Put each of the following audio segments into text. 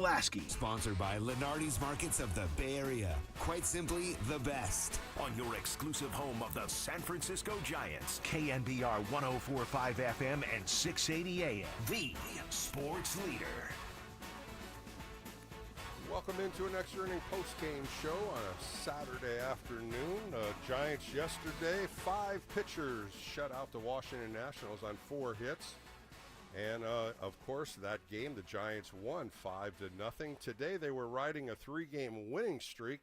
Laskey. Sponsored by Lenardi's Markets of the Bay Area. Quite simply, the best. On your exclusive home of the San Francisco Giants. KNBR 104.5 FM and 680 AM. The sports leader. Welcome into an extra inning post-game show on a Saturday afternoon. Giants yesterday, 5 pitchers shut out the Washington Nationals on 4 hits. And, of course, that game, the Giants won 5-0. Today they were riding a 3-game winning streak,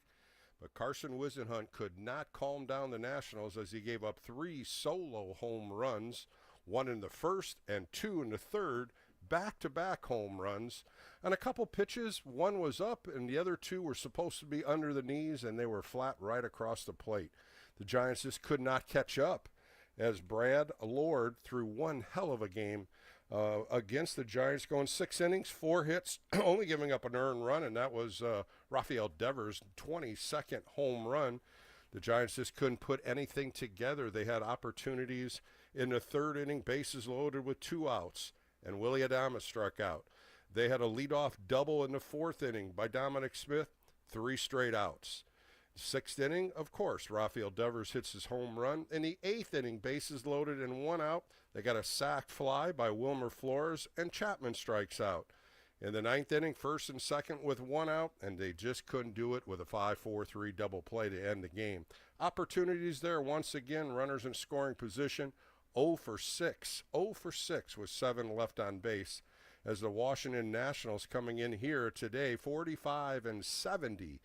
but Carson Whisenhunt could not calm down the Nationals as he gave up 3 solo home runs, 1 in the first and 2 in the third, back-to-back home runs. On a couple pitches, 1 was up and the other 2 were supposed to be under the knees, and they were flat right across the plate. The Giants just could not catch up as Brad Lord threw one hell of a game against the Giants, going 6 innings, 4 hits, only giving up an earned run, and that was Rafael Devers' 22nd home run. The Giants just couldn't put anything together. They had opportunities in the 3rd inning, bases loaded with 2 outs, and Willie Adames struck out. They had a leadoff double in the 4th inning by Dominic Smith, 3 straight outs. 6th inning, of course, Rafael Devers hits his home run. In the 8th inning, bases loaded and 1 out. They got a sac fly by Wilmer Flores, and Chapman strikes out. In the 9th inning, 1st and 2nd with 1 out, and they just couldn't do it with a 5-4-3 double play to end the game. Opportunities there once again, runners in scoring position. 0 for 6 with 7 left on base, as the Washington Nationals coming in here today 45-70,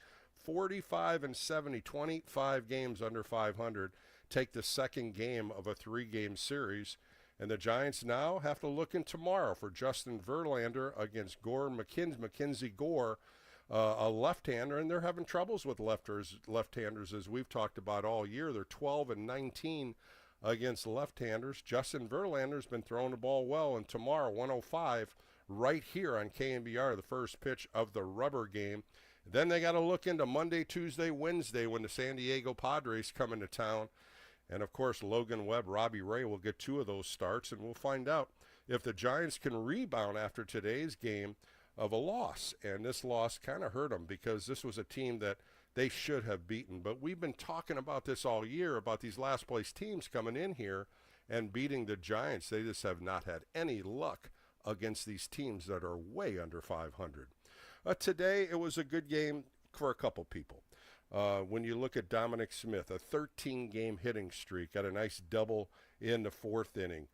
25 games under 500, take the 2nd game of a 3-game series. And the Giants now have to look in tomorrow for Justin Verlander against Mackenzie Gore, a left-hander, and they're having troubles with left-handers as we've talked about all year. They're 12-19 against left-handers. Justin Verlander's been throwing the ball well, and tomorrow, 105, right here on KNBR, the first pitch of the rubber game. Then they got to look into Monday, Tuesday, Wednesday when the San Diego Padres come into town. And, of course, Logan Webb, Robbie Ray will get 2 of those starts, and we'll find out if the Giants can rebound after today's game of a loss. And this loss kind of hurt them because this was a team that they should have beaten. But we've been talking about this all year, about these last-place teams coming in here and beating the Giants. They just have not had any luck against these teams that are way under 500. Today, it was a good game for a couple people. When you look at Dominic Smith, a 13-game hitting streak, got a nice double in the 4th inning.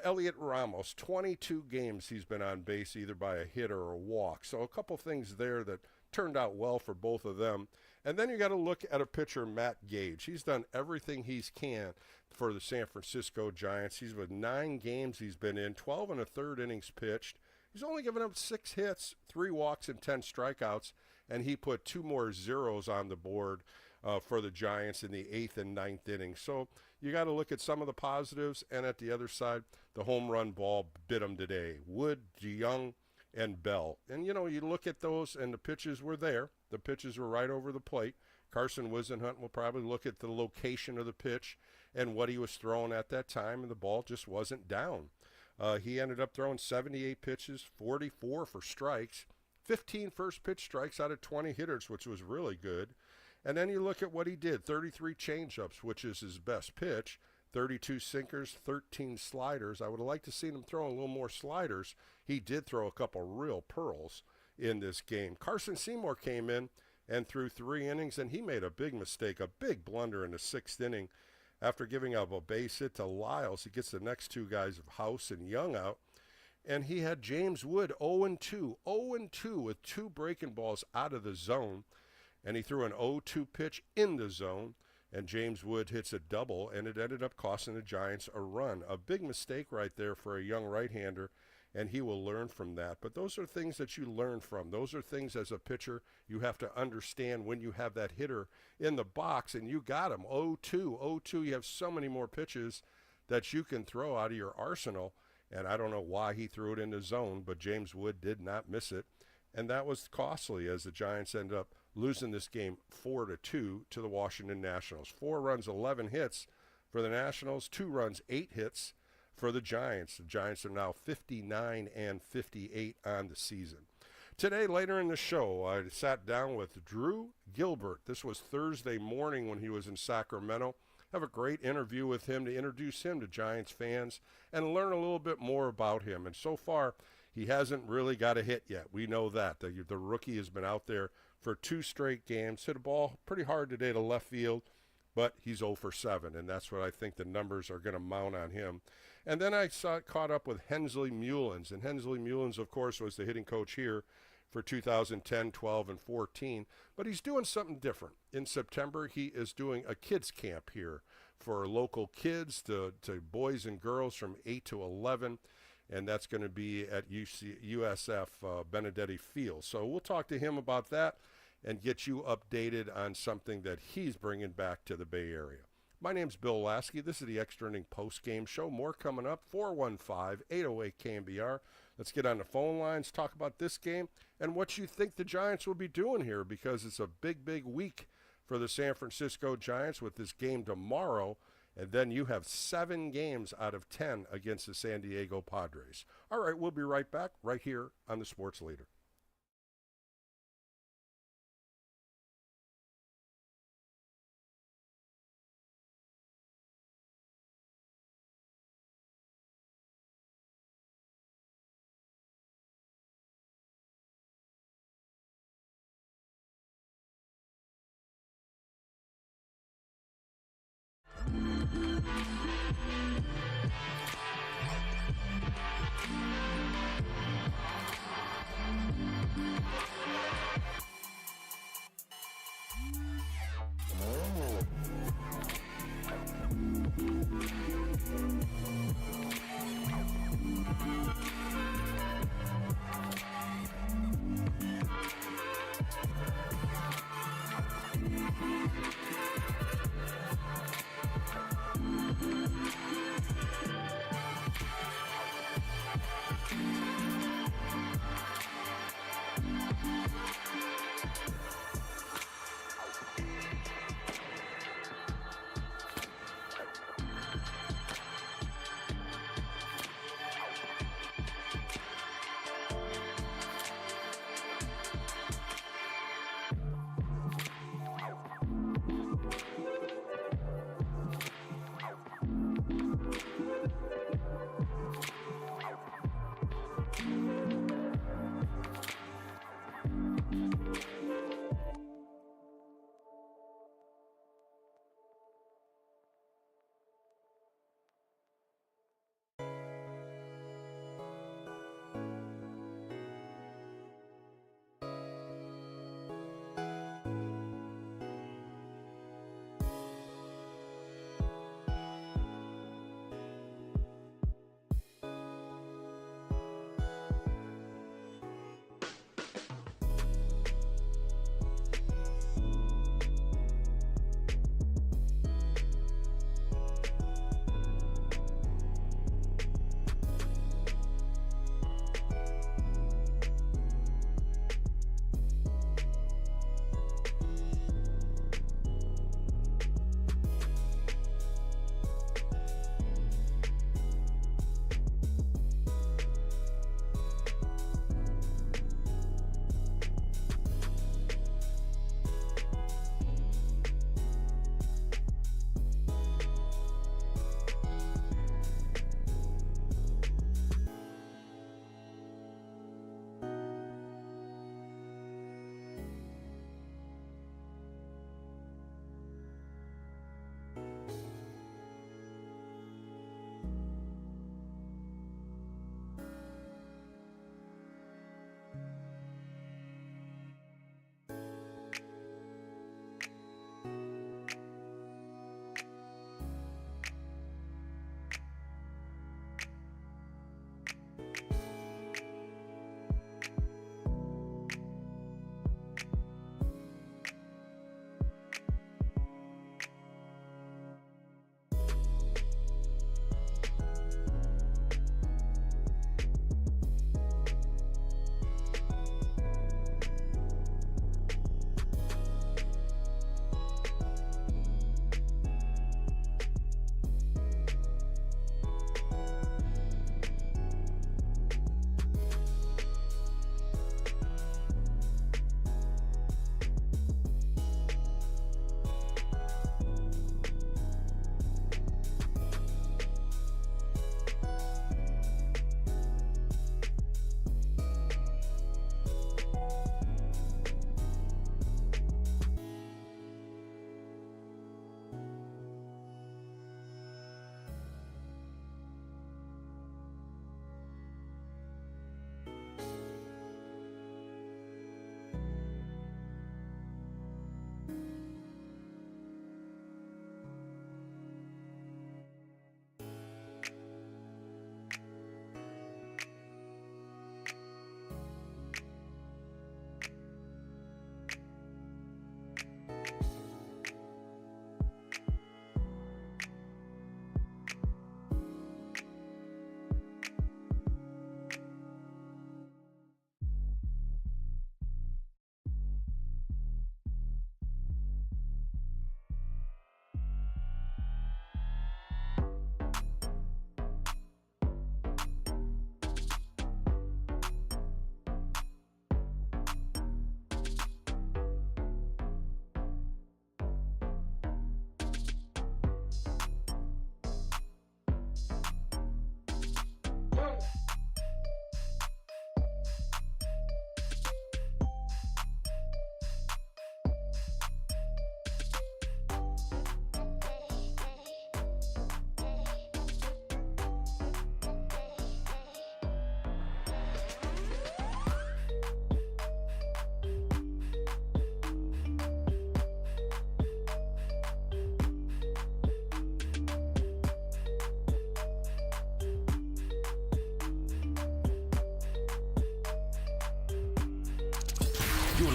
Elliot Ramos, 22 games he's been on base either by a hit or a walk. So a couple things there that turned out well for both of them. And then you got to look at a pitcher, Matt Gage. He's done everything he can for the San Francisco Giants. He's with 9 games he's been in, 12 1/3 innings pitched. He's only given up 6 hits, 3 walks, and 10 strikeouts, and he put 2 more zeros on the board for the Giants in the 8th and 9th inning. So you got to look at some of the positives, and at the other side, the home run ball bit them today. Wood, DeYoung, and Bell. And, you know, you look at those, and the pitches were there. The pitches were right over the plate. Carson Whisenhunt will probably look at the location of the pitch and what he was throwing at that time, and the ball just wasn't down. He ended up throwing 78 pitches, 44 for strikes, 15 first pitch strikes out of 20 hitters, which was really good. And then you look at what he did, 33 changeups, which is his best pitch, 32 sinkers, 13 sliders. I would have liked to see him throw a little more sliders. He did throw a couple real pearls in this game. Carson Seymour came in and threw 3 innings, and he made a big mistake, a big blunder in the 6th inning. After giving up a base hit to Lyles, he gets the next 2 guys of House and Young out. And he had James Wood 0-2 with 2 breaking balls out of the zone. And he threw an 0-2 pitch in the zone. And James Wood hits a double, and it ended up costing the Giants a run. A big mistake right there for a young right-hander, and he will learn from that. But those are things that you learn from. Those are things as a pitcher you have to understand when you have that hitter in the box, and you got him 0-2. You have so many more pitches that you can throw out of your arsenal, and I don't know why he threw it in the zone, but James Wood did not miss it, and that was costly as the Giants end up losing this game 4-2 to the Washington Nationals. 4 runs, 11 hits for the Nationals, 2 runs, 8 hits for the Giants. The Giants are now 59-58 on the season. Today, later in the show, I sat down with Drew Gilbert. This was Thursday morning when he was in Sacramento. Have a great interview with him to introduce him to Giants fans and learn a little bit more about him. And so far, he hasn't really got a hit yet. We know that. The rookie has been out there for 2 straight games. Hit a ball pretty hard today to left field, but he's 0 for 7, and that's what I think the numbers are going to mount on him. And then I caught up with Hensley Mullins. And Hensley Mullins, of course, was the hitting coach here for 2010, 12, and 14. But he's doing something different. In September, he is doing a kids camp here for local kids to boys and girls from 8 to 11. And that's going to be at USF Benedetti Field. So we'll talk to him about that and get you updated on something that he's bringing back to the Bay Area. My name's Bill Laskey. This is the Extra Inning Post-Game Show. More coming up, 415-808 KNBR. Let's get on the phone lines, talk about this game, and what you think the Giants will be doing here, because it's a big, big week for the San Francisco Giants with this game tomorrow, and then you have 7 games out of 10 against the San Diego Padres. All right, we'll be right back right here on the Sports Leader.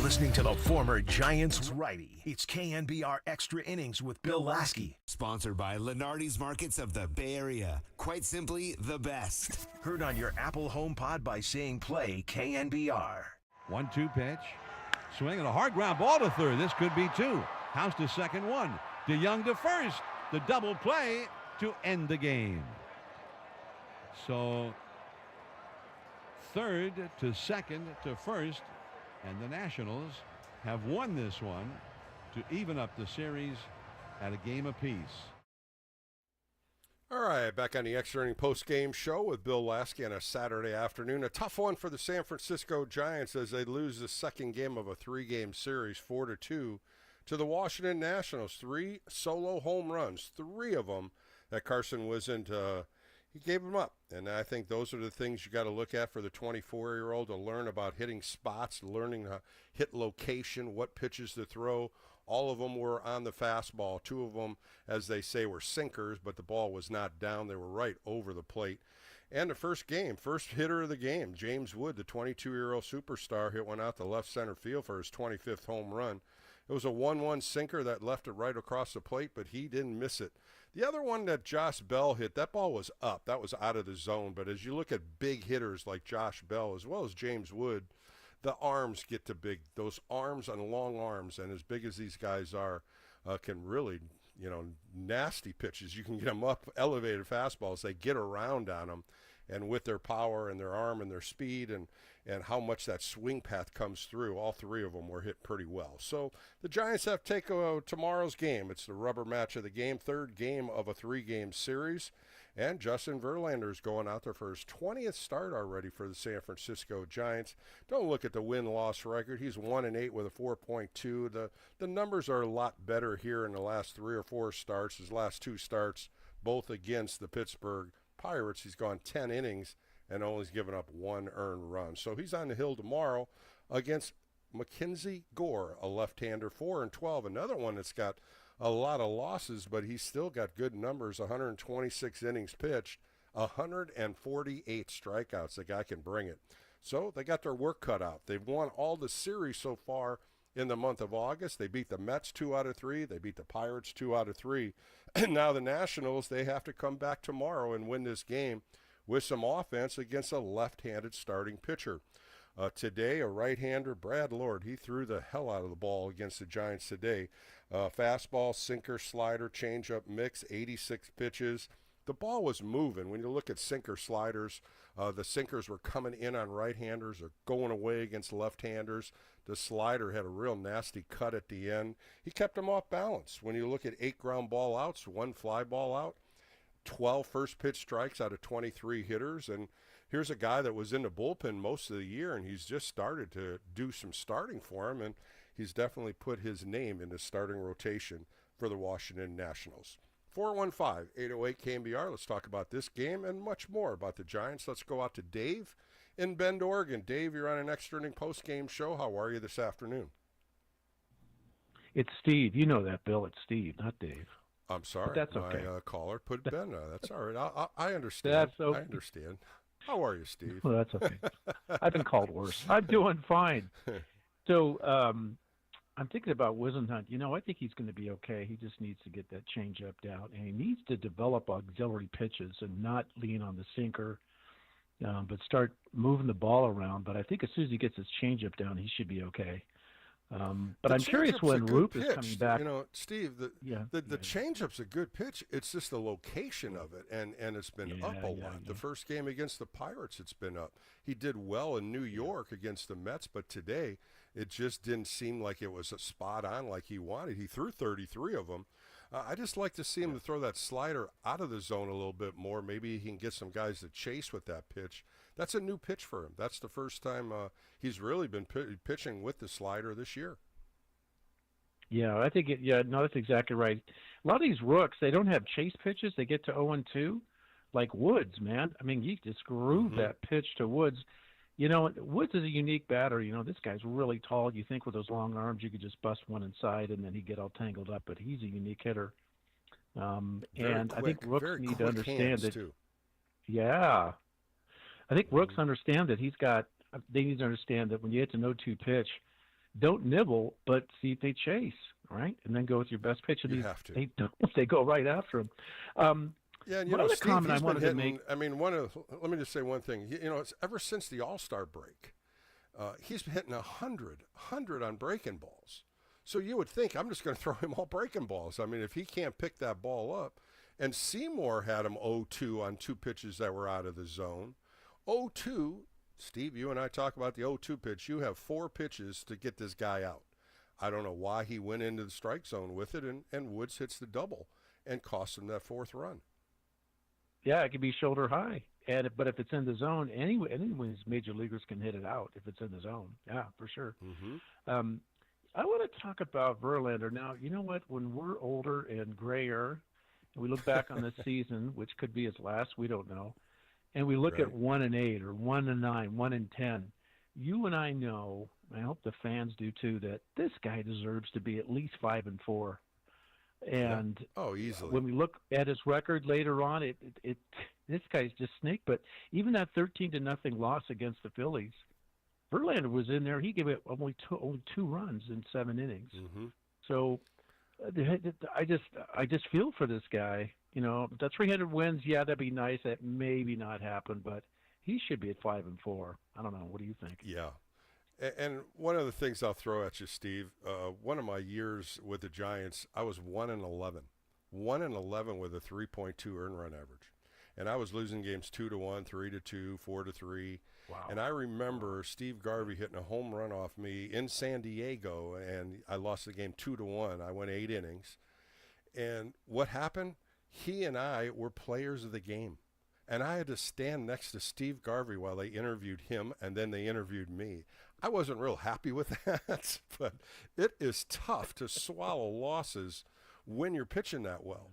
listening to the former Giants righty. It's KNBR Extra Innings with Bill Laskey. Sponsored by Lenardi's Markets of the Bay Area. Quite simply, the best. Heard on your Apple HomePod by saying play KNBR. 1-2 pitch. Swing and a hard ground ball to third. This could be two. House to second, one. DeYoung to first. The double play to end the game. So third to second to first, and the Nationals have won this one to even up the series at a game apiece. All right, back on the Extra Inning post-game show with Bill Laskey on a Saturday afternoon. A tough one for the San Francisco Giants as they lose the second game of a three-game series, 4-2, to the Washington Nationals. 3 solo home runs, 3 of them that Carson wasn't. He gave them up, and I think those are the things you got to look at for the 24-year-old to learn about hitting spots, learning to hit location, what pitches to throw. All of them were on the fastball. 2 of them, as they say, were sinkers, but the ball was not down. They were right over the plate. And the first hitter of the game, James Wood, the 22-year-old superstar, hit one out to left center field for his 25th home run. It was a 1-1 sinker that left it right across the plate, but he didn't miss it. The other one that Josh Bell hit, that ball was up. That was out of the zone. But as you look at big hitters like Josh Bell as well as James Wood, the arms get to big. Those arms and long arms, and as big as these guys are, can really, nasty pitches. You can get them up, elevated fastballs. They get around on them. And with their power and their arm and their speed and how much that swing path comes through, all 3 of them were hit pretty well. So the Giants have to take tomorrow's game. It's the rubber match of the game, 3rd game of a 3-game series. And Justin Verlander's going out there for his 20th start already for the San Francisco Giants. Don't look at the win-loss record. He's 1-8 with a 4.2. The numbers are a lot better here in the last 3 or 4 starts. His last 2 starts, both against the Pittsburgh Pirates. He's gone 10 innings and only given up 1 earned run. So he's on the hill tomorrow against Mackenzie Gore, a left-hander, 4-12. Another one that's got a lot of losses, but he's still got good numbers, 126 innings pitched, 148 strikeouts. The guy can bring it. So they got their work cut out. They've won all the series so far in the month of August. They beat the Mets 2 out of 3. They beat the Pirates 2 out of 3. And now the Nationals, they have to come back tomorrow and win this game with some offense against a left-handed starting pitcher. Today, a right-hander, Brad Lord, he threw the hell out of the ball against the Giants today. Fastball, sinker, slider, changeup mix, 86 pitches. The ball was moving. When you look at sinker sliders, the sinkers were coming in on right-handers or going away against left-handers. The slider had a real nasty cut at the end. He kept them off balance. When you look at 8 ground ball outs, 1 fly ball out, 12 first pitch strikes out of 23 hitters. And here's a guy that was in the bullpen most of the year, and he's just started to do some starting for him, and he's definitely put his name in the starting rotation for the Washington Nationals. 415-808-KNBR. Let's talk about this game and much more about the Giants. Let's go out to Dave in Bend, Oregon. Dave, you're on an Extra Inning post-game show. How are you this afternoon? It's Steve. You know that, Bill. It's Steve, not Dave. I'm sorry. But that's okay. My caller put Ben. That's all right. I understand. That's okay. I understand. How are you, Steve? Well, that's okay. I've been called worse. I'm doing fine. So I'm thinking about Wisenhunt. I think he's going to be okay. He just needs to get that changeup down, and he needs to develop auxiliary pitches and not lean on the sinker, but start moving the ball around. But I think as soon as he gets his changeup down, he should be okay. But I'm curious when Roop is coming back. Steve, the changeup's a good pitch. It's just the location of it, and it's been up a lot. Yeah. The first game against the Pirates, it's been up. He did well in New York against the Mets, but today it just didn't seem like it was a spot on like he wanted. He threw 33 of them. I just like to see him to throw that slider out of the zone a little bit more. Maybe he can get some guys to chase with that pitch. That's a new pitch for him. That's the first time he's really been pitching with the slider this year. Yeah, I think that's exactly right. A lot of these rooks, they don't have chase pitches. They get to 0-2, like Woods, man. I mean, you just groove that pitch to Woods. Woods is a unique batter. This guy's really tall. You think with those long arms you could just bust one inside and then he'd get all tangled up, but he's a unique hitter. And I think rooks need to understand that. Too. Yeah. I think rooks understand that they need to understand that when you hit an 0-2 pitch, don't nibble, but see if they chase, right? And then go with your best pitch. And You have to. They don't. They go right after him. Yeah, and one other Steve, comment he's I wanted been to hitting, make. I mean, let me just say one thing. It's ever since the All-Star break, he's been hitting 100 on breaking balls. So you would think I'm just going to throw him all breaking balls. I mean, if he can't pick that ball up, and Seymour had him 0-2 on 2 pitches that were out of the zone. 0-2, Steve, you and I talk about the 0-2 pitch. You have 4 pitches to get this guy out. I don't know why he went into the strike zone with it, and Woods hits the double and costs him that 4th run. Yeah, it could be shoulder high, but if it's in the zone, anyone's major leaguers can hit it out if it's in the zone. Yeah, for sure. Mm-hmm. I want to talk about Verlander. Now, you know what? When we're older and grayer, and we look back on this season, which could be his last, we don't know, and we look at 1-8 or 1-9, 1-10, you and I know, I hope the fans do too, that this guy deserves to be at least 5-4. And easily. When we look at his record later on, this guy's just snake. But even that 13-0 loss against the Phillies, Verlander was in there. He gave it only two runs in 7 innings. Mm-hmm. So I just feel for this guy. The 300 wins, yeah, that'd be nice. That maybe not happen, but he should be at 5-4. I don't know. What do you think? Yeah. And one of the things I'll throw at you, Steve, one of my years with the Giants, I was 1-11. 1-11 with a 3.2 earned run average. And I was losing games 2-1, 3-2, 4-3. Wow. And I remember Steve Garvey hitting a home run off me in San Diego, and I lost the game 2-1. I went 8 innings. And what happened? He and I were players of the game. And I had to stand next to Steve Garvey while they interviewed him, and then they interviewed me. I wasn't real happy with that, but it is tough to swallow losses when you're pitching that well.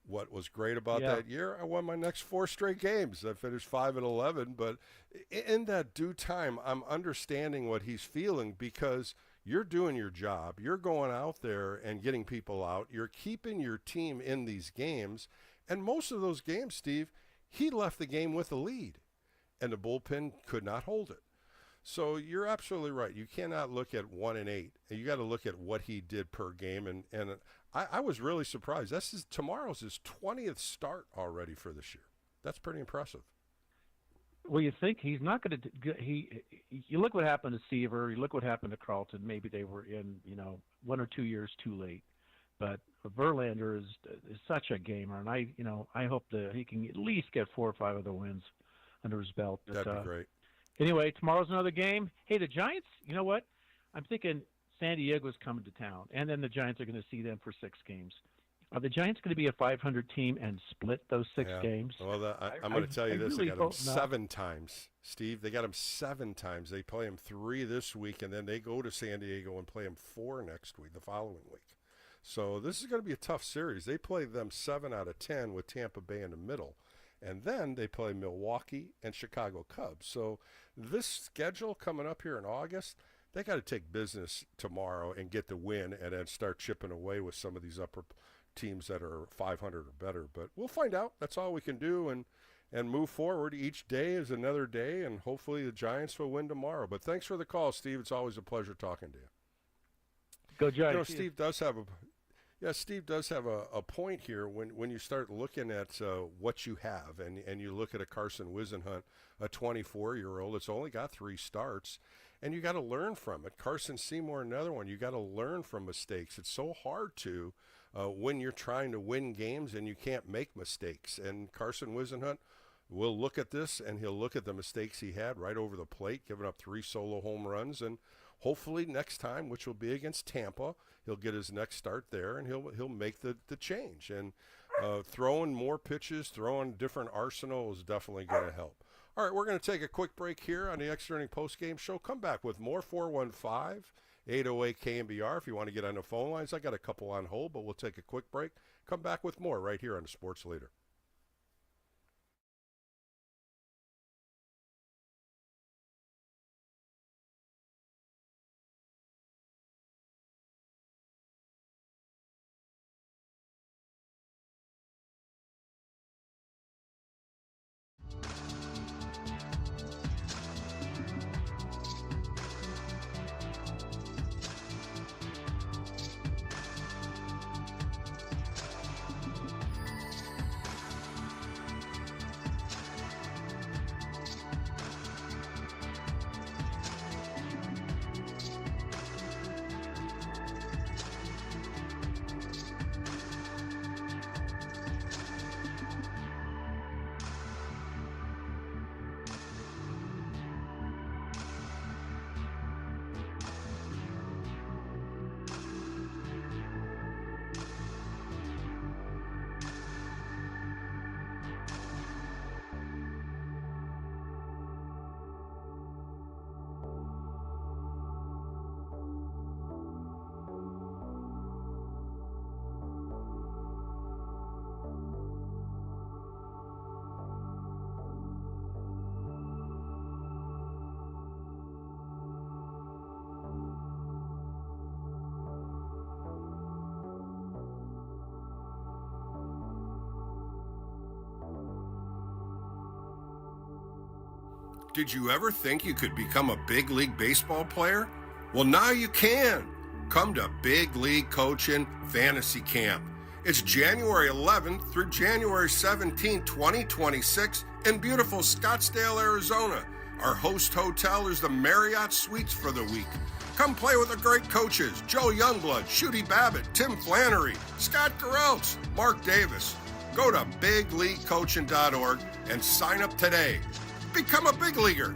What was great about that year, I won my next 4 straight games. I finished 5-11, but in that due time, I'm understanding what he's feeling because you're doing your job. You're going out there and getting people out. You're keeping your team in these games, and most of those games, Steve, he left the game with a lead, and the bullpen could not hold it. So you're absolutely right. You cannot look at 1-8. You got to look at what he did per game, and I was really surprised. Tomorrow's his 20th start already for this year. That's pretty impressive. Well, you think he's not going to? You look what happened to Seaver. You look what happened to Carlton. Maybe they were in 1 or 2 years too late. But Verlander is such a gamer, and I hope that he can at least get 4 or 5 of the wins under his belt. But, that'd be great. Anyway, tomorrow's another game. Hey, the Giants. You know what? I'm thinking San Diego's coming to town, and then the Giants are going to see them for 6 games. Are the Giants going to be a 500 team and split those 6 games? Well, I'm going to tell you this. Really they got them 7 times, Steve. They got them 7 times. They play them 3 this week, and then they go to San Diego and play them 4 next week, the following week. So this is going to be a tough series. They play them 7 out of 10 with Tampa Bay in the middle. And then they play Milwaukee and Chicago Cubs. So this schedule coming up here in August, they got to take business tomorrow and get the win and then start chipping away with some of these upper teams that are 500 or better. But we'll find out. That's all we can do and move forward. Each day is another day, and hopefully the Giants will win tomorrow. But thanks for the call, Steve. It's always a pleasure talking to you. Go Giants. Steve does have a point here when you start looking at what you have and you look at a Carson Whisenhunt, a 24-year-old that's only got 3 starts, and you got to learn from it. Carson Seymour, another one. You got to learn from mistakes. It's so hard to when you're trying to win games and you can't make mistakes. And Carson Whisenhunt will look at this, and he'll look at the mistakes he had right over the plate, giving up 3 solo home runs, and hopefully next time, which will be against Tampa, he'll get his next start there, and he'll make the change. And throwing more pitches, throwing different arsenal is definitely going to help. All right, we're going to take a quick break here on the Extra Inning Postgame Show. Come back with more 415-808 KNBR if you want to get on the phone lines. I got a couple on hold, but we'll take a quick break. Come back with more right here on the Sports Leader. Did you ever think you could become a big league baseball player? Well, now you can. Come to Big League Coaching Fantasy Camp. It's January 11th through January 17th, 2026 in beautiful Scottsdale, Arizona. Our host hotel is the Marriott Suites for the week. Come play with the great coaches, Joe Youngblood, Shooty Babbitt, Tim Flannery, Scott Garrelts, Mark Davis. Go to bigleaguecoaching.org and sign up today. Become a big leaguer.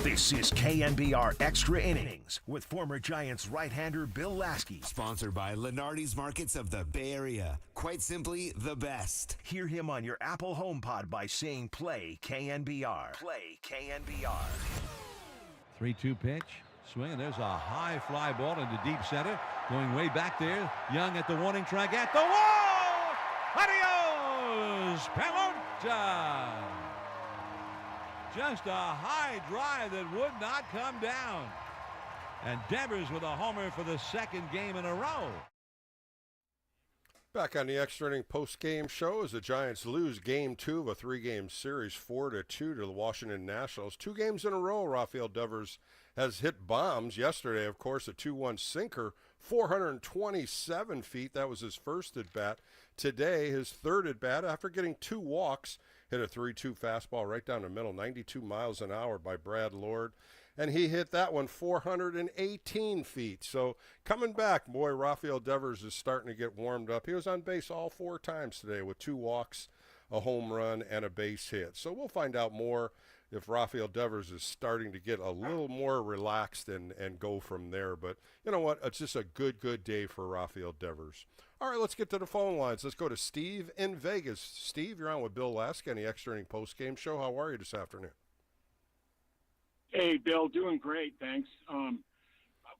This is KNBR Extra Innings with former Giants right-hander Bill Laskey. Sponsored by Lenardi's Markets of the Bay Area. Quite simply, the best. Hear him on your Apple HomePod by saying play KNBR. Play KNBR. 3-2 pitch. Swing, and there's a high fly ball into deep center. Going way back there. Young at the warning track at the wall. Adios, Pelota. Just a high drive that would not come down. And Devers with a homer for the second game in a row. Back on the extra inning post-game show as the Giants lose Game 2 of a 3-game series 4-2 to the Washington Nationals. 2 games in a row, Rafael Devers has hit bombs. Yesterday, of course, a 2-1 sinker, 427 feet. That was his first at-bat. Today, his third at-bat after getting 2 walks. Hit a 3-2 fastball right down the middle, 92 miles an hour by Brad Lord. And he hit that one 418 feet. So coming back, boy, Rafael Devers is starting to get warmed up. He was on base all 4 times today with 2 walks, a home run, and a base hit. So we'll find out more if Rafael Devers is starting to get a little more relaxed and go from there. But you know what? It's just a good day for Rafael Devers. All right, let's get to the phone lines. Let's go to Steve in Vegas. Steve, you're on with Bill Laskey on the Extra Inning Post-Game Show. How are you this afternoon? Hey, Bill, doing great, thanks.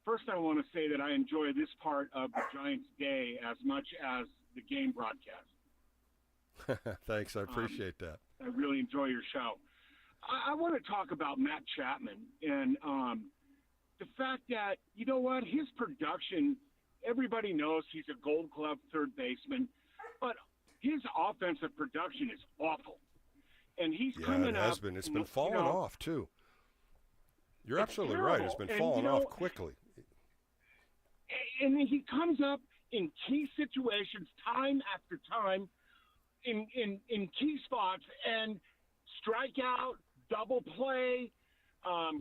First, I want to say that I enjoy this part of the Giants' day as much as the game broadcast. Thanks, I appreciate that. I really enjoy your show. I want to talk about Matt Chapman and the fact that, you know what, his production, everybody knows he's a Gold Glove third baseman, but his offensive production is awful. And he's coming up. It's been falling off, too. You're absolutely right. It's been falling off quickly. And he comes up in key situations time after time in key spots and strike out, double play,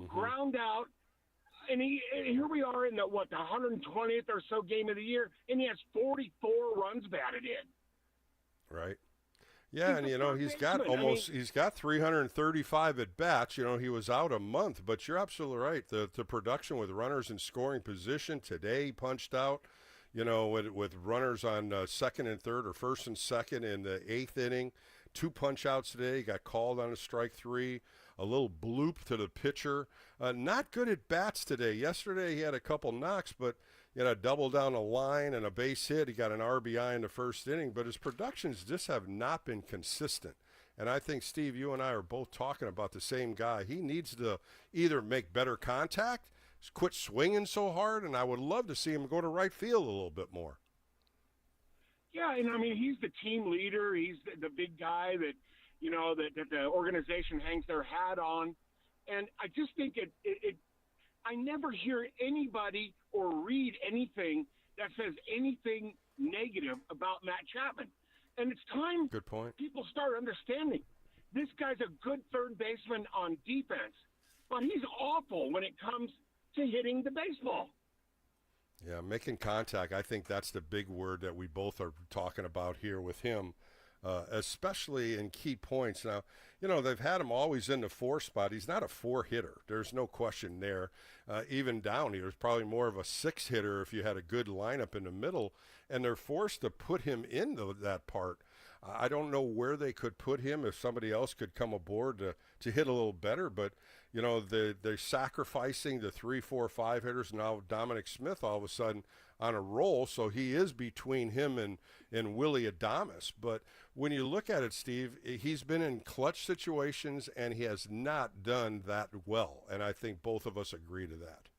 ground out. And here we are in the 120th or so game of the year, and he has 44 runs batted in. Right. Yeah, and he's got 335 at bats. He was out a month, but you're absolutely right. The production with runners in scoring position today, he punched out. With runners on second and third or first and second in the 8th inning. 2 punch-outs today. He got called on a strike 3. A little bloop to the pitcher. Not good at bats today. Yesterday he had a couple knocks, but a double down a line and a base hit. He got an RBI in the first inning, but his productions just have not been consistent. And I think, Steve, you and I are both talking about the same guy. He needs to either make better contact, quit swinging so hard, and I would love to see him go to right field a little bit more. Yeah, and he's the team leader. He's the big guy that that the organization hangs their hat on, and I just think I never hear anybody or read anything that says anything negative about Matt Chapman, and it's time. Good point. People start understanding this guy's a good third baseman on defense, but he's awful when it comes to hitting the baseball. Yeah, making contact, I think that's the big word that we both are talking about here with him, especially in key points. Now, they've had him always in the 4 spot. He's not a 4 hitter. There's no question there. Even down here, it's probably more of a 6 hitter if you had a good lineup in the middle, and they're forced to put him in that part. I don't know where they could put him if somebody else could come aboard to hit a little better, but they're sacrificing the 3, 4, 5 hitters. Now Dominic Smith all of a sudden on a roll, so he is between him and Willie Adames. But when you look at it, Steve, he's been in clutch situations, and he has not done that well, and I think both of us agree to that.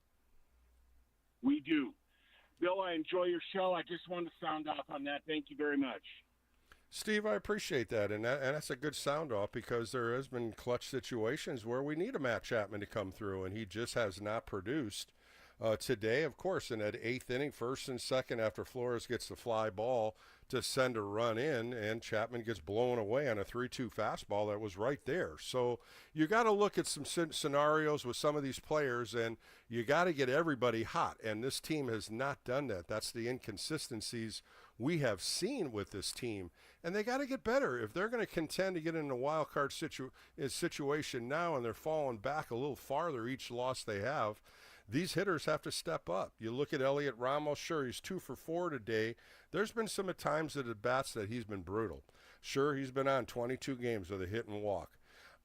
We do. Bill, I enjoy your show. I just wanted to sound off on that. Thank you very much. Steve, I appreciate that, and that's a good sound off, because there has been clutch situations where we need a Matt Chapman to come through, and he just has not produced. Today, of course, in that 8th inning, first and second, after Flores gets the fly ball to send a run in, and Chapman gets blown away on a 3-2 fastball that was right there. So you got to look at some scenarios with some of these players, and you got to get everybody hot, and this team has not done that. That's the inconsistencies we have seen with this team, and they got to get better. If they're going to contend to get in a wild card situation now, and they're falling back a little farther each loss they have, these hitters have to step up. You look at Elliot Ramos, sure, he's 2 for 4 today. There's been some at times at the bats that he's been brutal. Sure, he's been on 22 games with a hit and walk.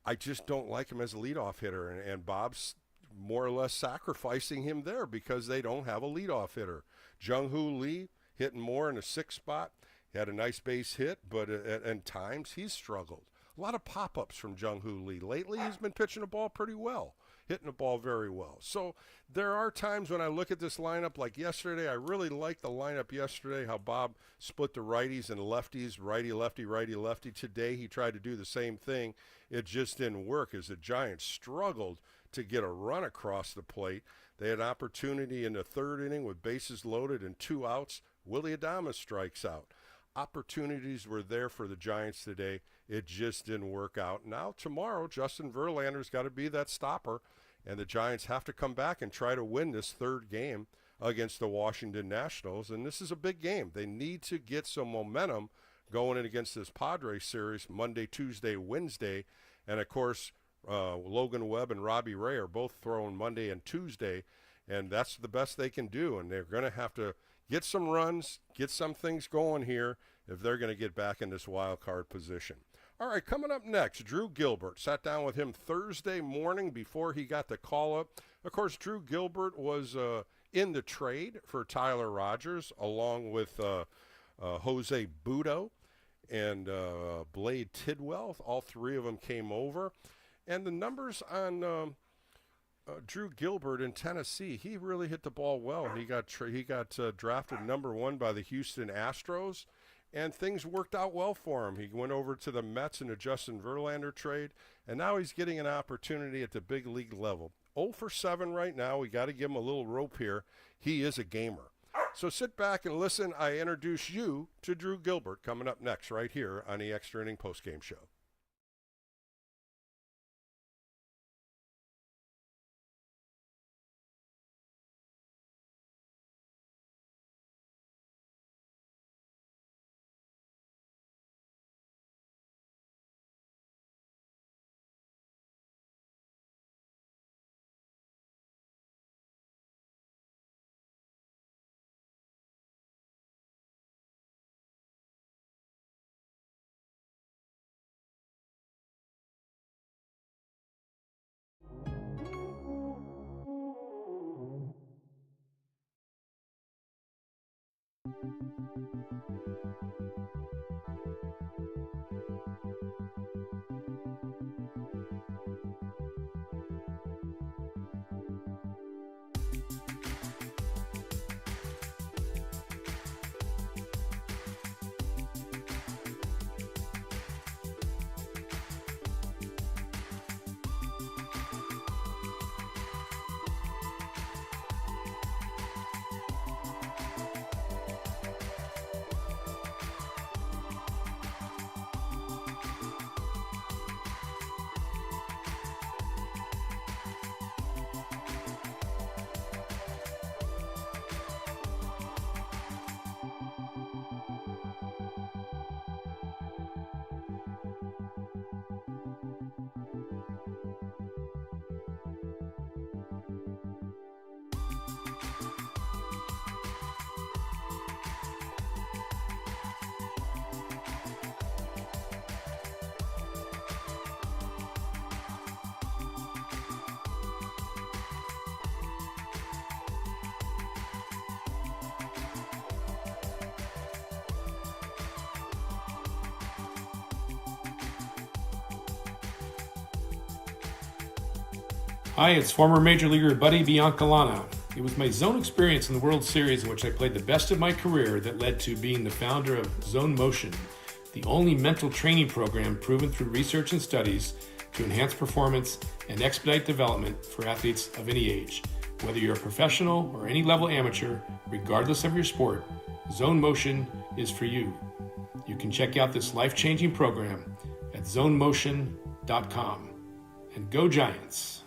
I just don't like him as a leadoff hitter, and Bob's more or less sacrificing him there because they don't have a leadoff hitter. Jung-Hoo Lee hitting more in the 6th spot. He had a nice base hit, but at times he's struggled. A lot of pop-ups from Jung-Hoo Lee. Lately, he's been pitching the ball pretty well, hitting the ball very well. So there are times when I look at this lineup, like yesterday, I really liked the lineup yesterday, how Bob split the righties and lefties, righty-lefty, righty-lefty. Today, he tried to do the same thing. It just didn't work as the Giants struggled to get a run across the plate. They had an opportunity in the 3rd inning with bases loaded and 2 outs. Willie Adames strikes out. Opportunities were there for the Giants today. It just didn't work out. Now, tomorrow, Justin Verlander's got to be that stopper, and the Giants have to come back and try to win this 3rd game against the Washington Nationals, and this is a big game. They need to get some momentum going in against this Padres series Monday, Tuesday, Wednesday, and, of course, Logan Webb and Robbie Ray are both throwing Monday and Tuesday, and that's the best they can do, and they're going to have to get some runs, get some things going here if they're going to get back in this wild card position. All right, coming up next, Drew Gilbert. Sat down with him Thursday morning before he got the call-up. Of course, Drew Gilbert was in the trade for Tyler Rogers, along with Jose Budo and Blade Tidwell. All 3 of them came over. And the numbers on Drew Gilbert in Tennessee, he really hit the ball well. He got drafted number 1 by the Houston Astros, and things worked out well for him. He went over to the Mets in a Justin Verlander trade, and now he's getting an opportunity at the big league level. 0 for 7 right now. We got to give him a little rope here. He is a gamer. So sit back and listen. I introduce you to Drew Gilbert coming up next right here on the Extra Inning Postgame Show. Hi, it's former Major Leaguer Buddy Biancalana. It was my zone experience in the World Series in which I played the best of my career that led to being the founder of Zone Motion, the only mental training program proven through research and studies to enhance performance and expedite development for athletes of any age. Whether you're a professional or any level amateur, regardless of your sport, Zone Motion is for you. You can check out this life-changing program at zonemotion.com. And go Giants!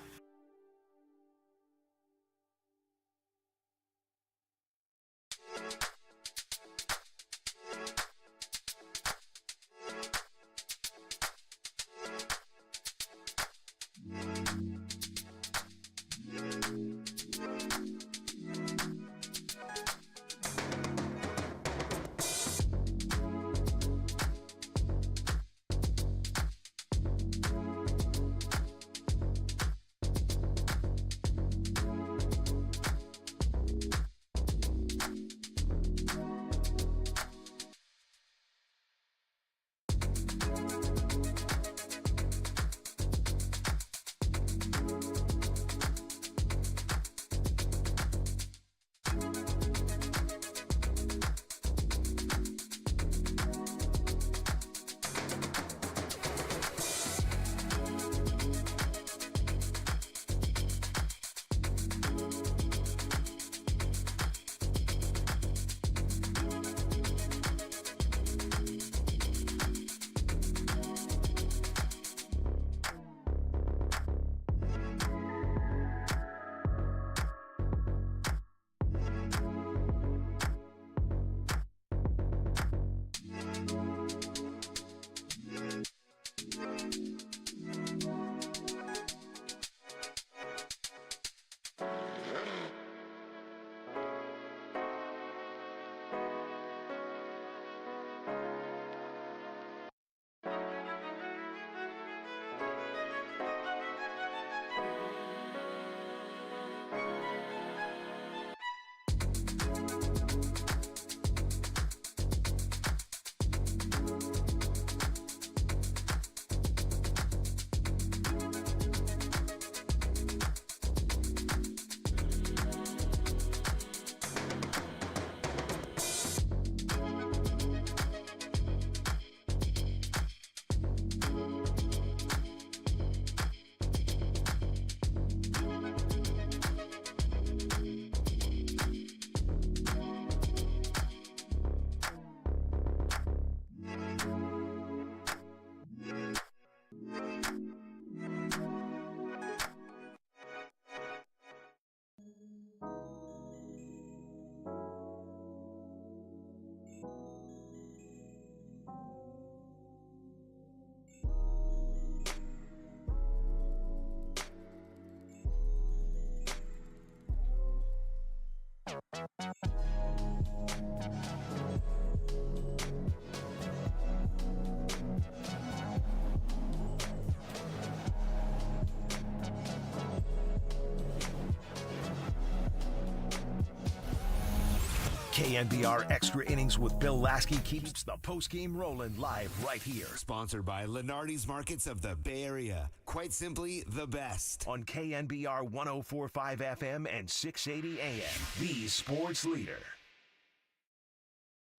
KNBR Extra Innings with Bill Laskey keeps the postgame rolling live right here Sponsored by Lenardi's Markets of the Bay Area. Quite simply, the best. on KNBR 104.5 FM and 680 AM. The sports leader.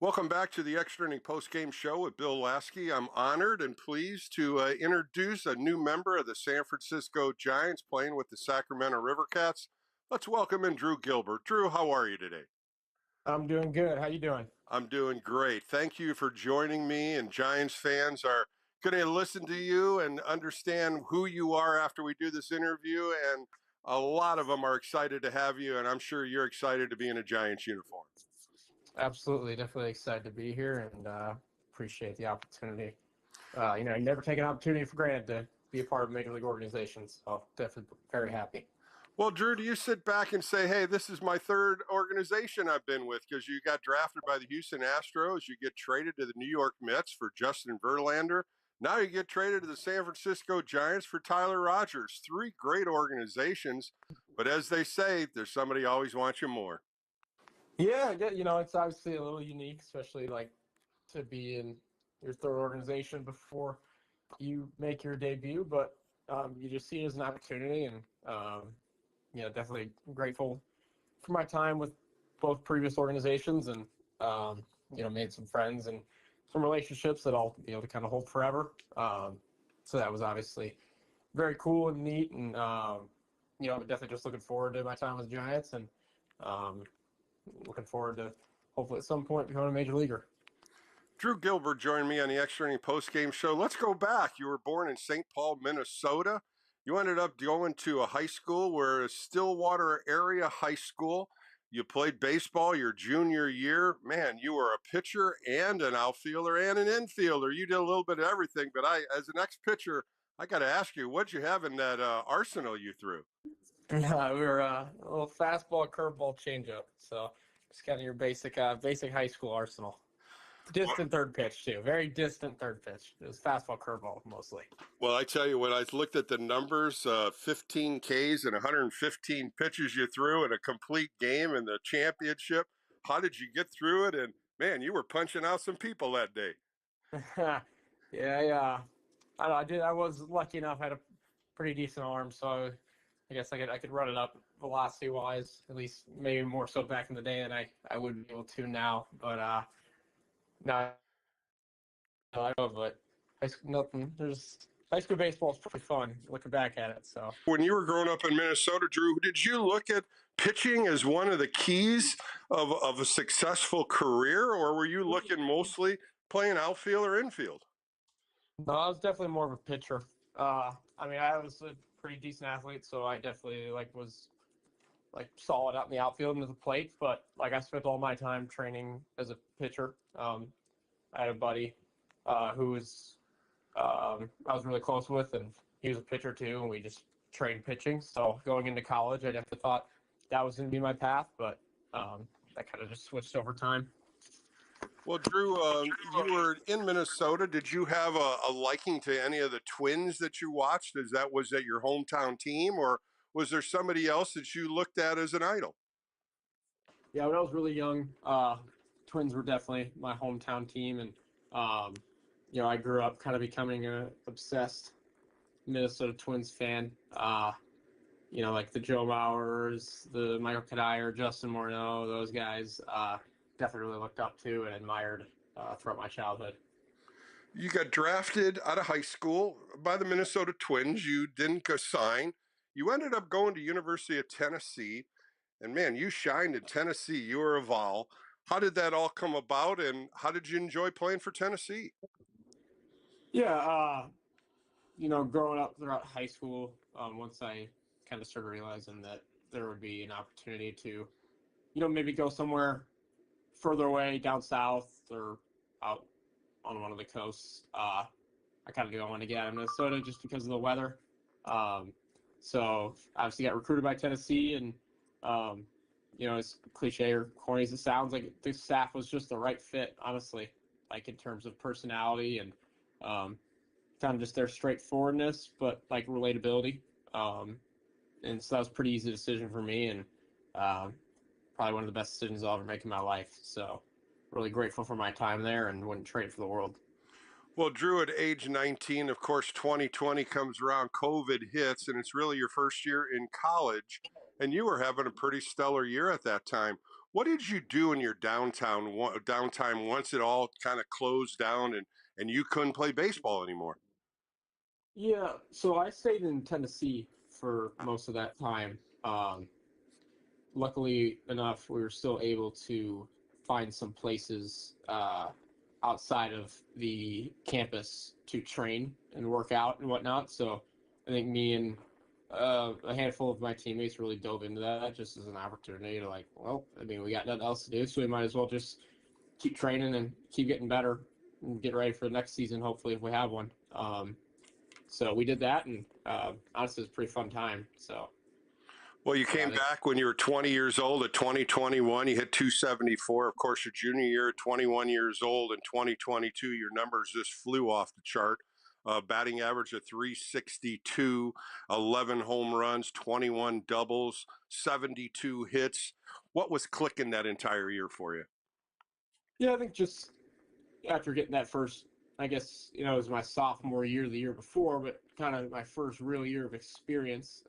Welcome back to the Extra Inning Post-Game Show with Bill Laskey. I'm honored and pleased to introduce a new member of the San Francisco Giants playing with the Sacramento River Cats. Let's welcome in Drew Gilbert. Drew, how are you today? I'm doing good. How you doing? I'm doing great. Thank you for joining me, and Giants fans are going to listen to you and understand who you are after we do this interview, and a lot of them are excited to have you, and I'm sure you're excited to be in a Giants uniform. Absolutely. Definitely excited to be here and appreciate the opportunity. You never take an opportunity for granted to be a part of a major league organization, so definitely very happy. Well, Drew, do you sit back and say, hey, this is my third organization I've been with? Because you got drafted by the Houston Astros, you get traded to the New York Mets for Justin Verlander. Now you get traded to the San Francisco Giants for Tyler Rogers. Three great organizations, but as they say, there's somebody always wants you more. Yeah, it's obviously a little unique, especially like to be in your third organization before you make your debut, but you just see it as an opportunity, and definitely grateful for my time with both previous organizations, and made some friends and some relationships that I'll be able to kind of hold forever. So that was obviously very cool and neat, and I'm definitely just looking forward to my time with the Giants, and looking forward to hopefully at some point becoming a major leaguer. Drew Gilbert joined me on the Extra Inning Post-Game Show. Let's go back. You were born in St. Paul, Minnesota. You ended up going to a high school where a Stillwater area high school. You played baseball your junior year. Man, you were a pitcher and an outfielder and an infielder. You did a little bit of everything, but as an ex-pitcher, I got to ask you, what'd you have in that arsenal you threw? We were a little fastball, curveball, changeup. So just kind of your basic high school arsenal. Distant third pitch, too. Very distant third pitch. It was fastball, curveball, mostly. Well, I tell you, when I looked at the numbers, 15 Ks and 115 pitches you threw in a complete game in the championship, how did you get through it? And, man, you were punching out some people that day. Yeah. I was lucky enough. I had a pretty decent arm, so I guess I could run it up velocity-wise, at least maybe more so back in the day than I would be able to now. But no, I don't. But nothing. High school baseball is pretty fun looking back at it. So when you were growing up in Minnesota, Drew, did you look at pitching as one of the keys of a successful career, or were you looking mostly playing outfield or infield? No, I was definitely more of a pitcher. I was a pretty decent athlete, so I definitely was solid out in the outfield and at the plate. But I spent all my time training as a pitcher. I had a buddy who was I was really close with, and he was a pitcher too, and we just trained pitching. So going into college, I definitely thought that was going to be my path, but that kind of just switched over time. Well, Drew, you were in Minnesota. Did you have a liking to any of the Twins that you watched? Was that your hometown team, or was there somebody else that you looked at as an idol? Yeah, when I was really young, Twins were definitely my hometown team, and I grew up kind of becoming an obsessed Minnesota Twins fan. Like the Joe Mauers, the Michael Kadire, Justin Morneau, those guys. Definitely really looked up to and admired throughout my childhood. You got drafted out of high school by the Minnesota Twins. You didn't go sign. You ended up going to University of Tennessee, and man, you shined in Tennessee. You were a Vol. How did that all come about, and how did you enjoy playing for Tennessee? Yeah, growing up throughout high school, once I kind of started realizing that there would be an opportunity to, maybe go somewhere further away down south or out on one of the coasts. I kind of wanted to get out of Minnesota just because of the weather. So obviously got recruited by Tennessee, and as cliche or corny as it sounds, the staff was just the right fit, honestly, in terms of personality and kind of just their straightforwardness, but relatability. And so that was a pretty easy decision for me, and probably one of the best decisions I'll ever make in my life. So really grateful for my time there and wouldn't trade it for the world. Well, Drew, at age 19, of course, 2020 comes around, COVID hits, and it's really your first year in college, and you were having a pretty stellar year at that time. What did you do in your downtime once it all kind of closed down and you couldn't play baseball anymore? Yeah, so I stayed in Tennessee for most of that time. Luckily enough, we were still able to find some places outside of the campus to train and work out and whatnot. So I think me and a handful of my teammates really dove into that just as an opportunity to we got nothing else to do, so we might as well just keep training and keep getting better and get ready for the next season, hopefully, if we have one. So we did that, and honestly, it was a pretty fun time. So. Well, you came back when you were 20 years old at 2021. You hit 274. Of course, your junior year, 21 years old. In 2022, your numbers just flew off the chart. Batting average of 362, 11 home runs, 21 doubles, 72 hits. What was clicking that entire year for you? Yeah, I think just after getting that first, I guess, it was my sophomore year the year before, but kind of my first real year of experience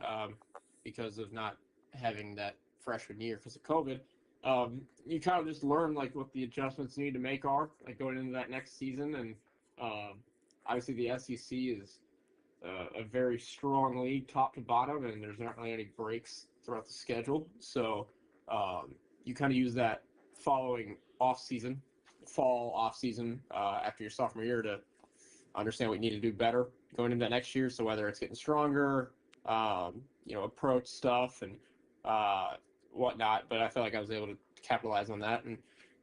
because of not having that freshman year because of COVID. You kind of just learn what the adjustments you need to make are going into that next season. And obviously the SEC is a very strong league top to bottom, and there's not really any breaks throughout the schedule. So you kind of use that following fall off season after your sophomore year to understand what you need to do better going into that next year. So whether it's getting stronger, approach stuff and whatnot, but I felt like I was able to capitalize on that and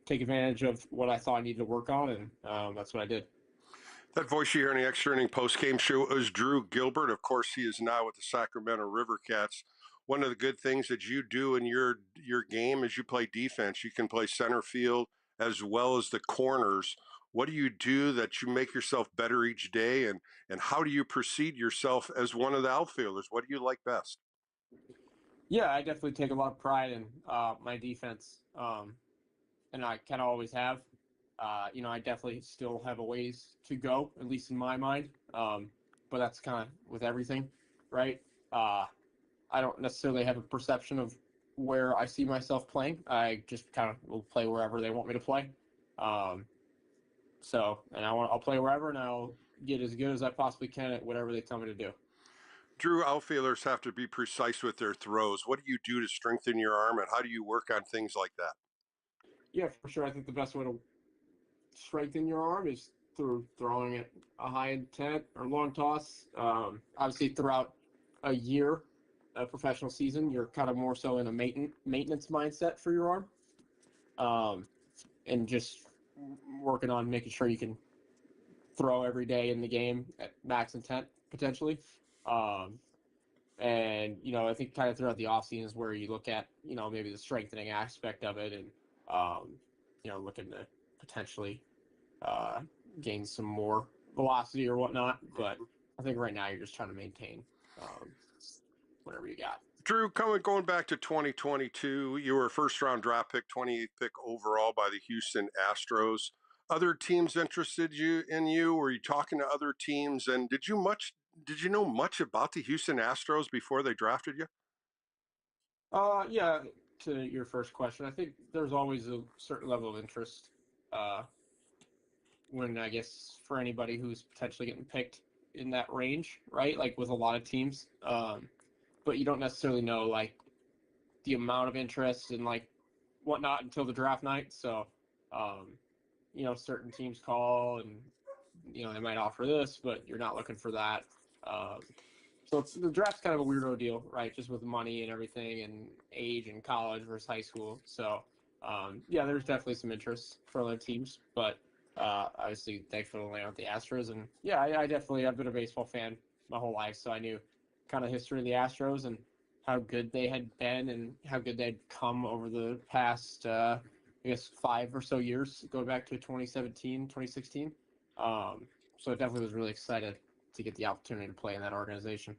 take advantage of what I thought I needed to work on, and that's what I did. That voice you hear in the extra inning post-game show is Drew Gilbert. Of course, he is now with the Sacramento River Cats. One of the good things that you do in your game is you play defense. You can play center field as well as the corners. What do you do that you make yourself better each day, and how do you perceive yourself as one of the outfielders? What do you like best? Yeah, I definitely take a lot of pride in my defense, and I kind of always have. I definitely still have a ways to go, at least in my mind, but that's kind of with everything, right? I don't necessarily have a perception of where I see myself playing. I just kind of will play wherever they want me to play. I'll play wherever, and I'll get as good as I possibly can at whatever they tell me to do. Drew, outfielders have to be precise with their throws. What do you do to strengthen your arm, and how do you work on things like that? Yeah, for sure. I think the best way to strengthen your arm is through throwing it a high intent or long toss. Obviously, throughout a year, a professional season, you're kind of more so in a maintenance mindset for your arm, and just working on making sure you can throw every day in the game at max intent potentially. I think kind of throughout the offseason is where you look at, maybe the strengthening aspect of it and, looking to potentially gain some more velocity or whatnot. But I think right now you're just trying to maintain whatever you got. Drew, going back to 2022, you were a first-round draft pick, 28th pick overall by the Houston Astros. Other teams interested in you? Were you talking to other teams? And did you know much about the Houston Astros before they drafted you? Yeah, to your first question, I think there's always a certain level of interest when, I guess, for anybody who's potentially getting picked in that range, right? Like with a lot of teams. But you don't necessarily know the amount of interest and whatnot until the draft night. So, certain teams call and, they might offer this, but you're not looking for that. So the draft's kind of a weirdo deal, right? Just with money and everything and age and college versus high school. So, there's definitely some interest for other teams, but obviously thankful to land with the Astros. And I've been a baseball fan my whole life, so I knew kind of history of the Astros and how good they had been and how good they'd come over the past, 5 or so years, going back to 2017, 2016. So I definitely was really excited to get the opportunity to play in that organization.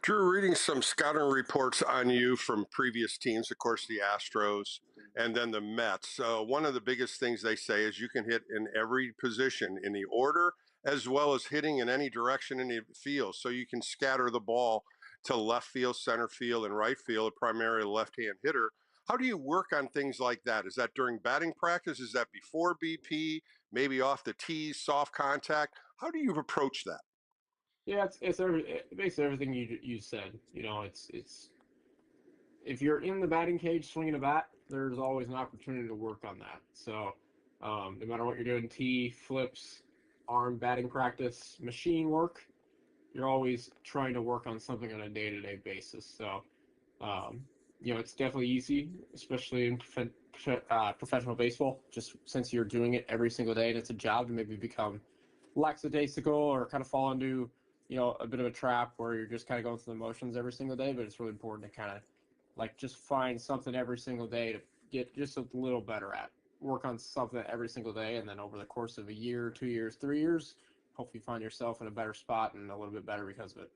Drew, reading some scouting reports on you from previous teams, of course, the Astros and then the Mets. One of the biggest things they say is you can hit in every position in the order, as well as hitting in any direction in the field. So you can scatter the ball to left field, center field, and right field, a primarily left-hand hitter. How do you work on things like that? Is that during batting practice? Is that before BP? Maybe off the tees, soft contact? How do you approach that? Yeah, it's basically everything you said. You know, it's if you're in the batting cage swinging a bat, there's always an opportunity to work on that. So no matter what you're doing, tee, flips, arm, batting practice, machine work, you're always trying to work on something on a day-to-day basis. So you know, it's definitely easy, especially in professional baseball, just since you're doing it every single day and it's a job, to maybe become lackadaisical or kind of fall into, you know, a bit of a trap where you're just kind of going through the motions every single day. But it's really important to kind of like just find something every single day to get just a little better at. Work on something every single day, and then over the course of a year, 2 years, 3 years, hopefully find yourself in a better spot and a little bit better because of it.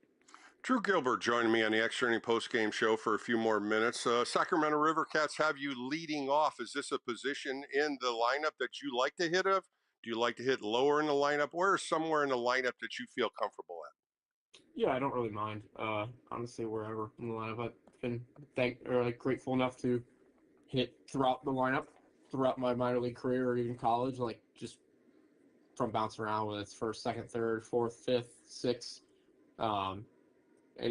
Drew Gilbert joining me on the Extra Inning Post-Game Show for a few more minutes. Sacramento River Cats have you leading off. Is this a position in the lineup that you like to hit of? Do you like to hit lower in the lineup? Where is somewhere in the lineup that you feel comfortable at? Yeah, I don't really mind. Honestly, wherever in the lineup, I've been grateful enough to hit throughout the lineup, throughout my minor league career or even college, like just from bouncing around, whether it's first, second, third, fourth, fifth, sixth, and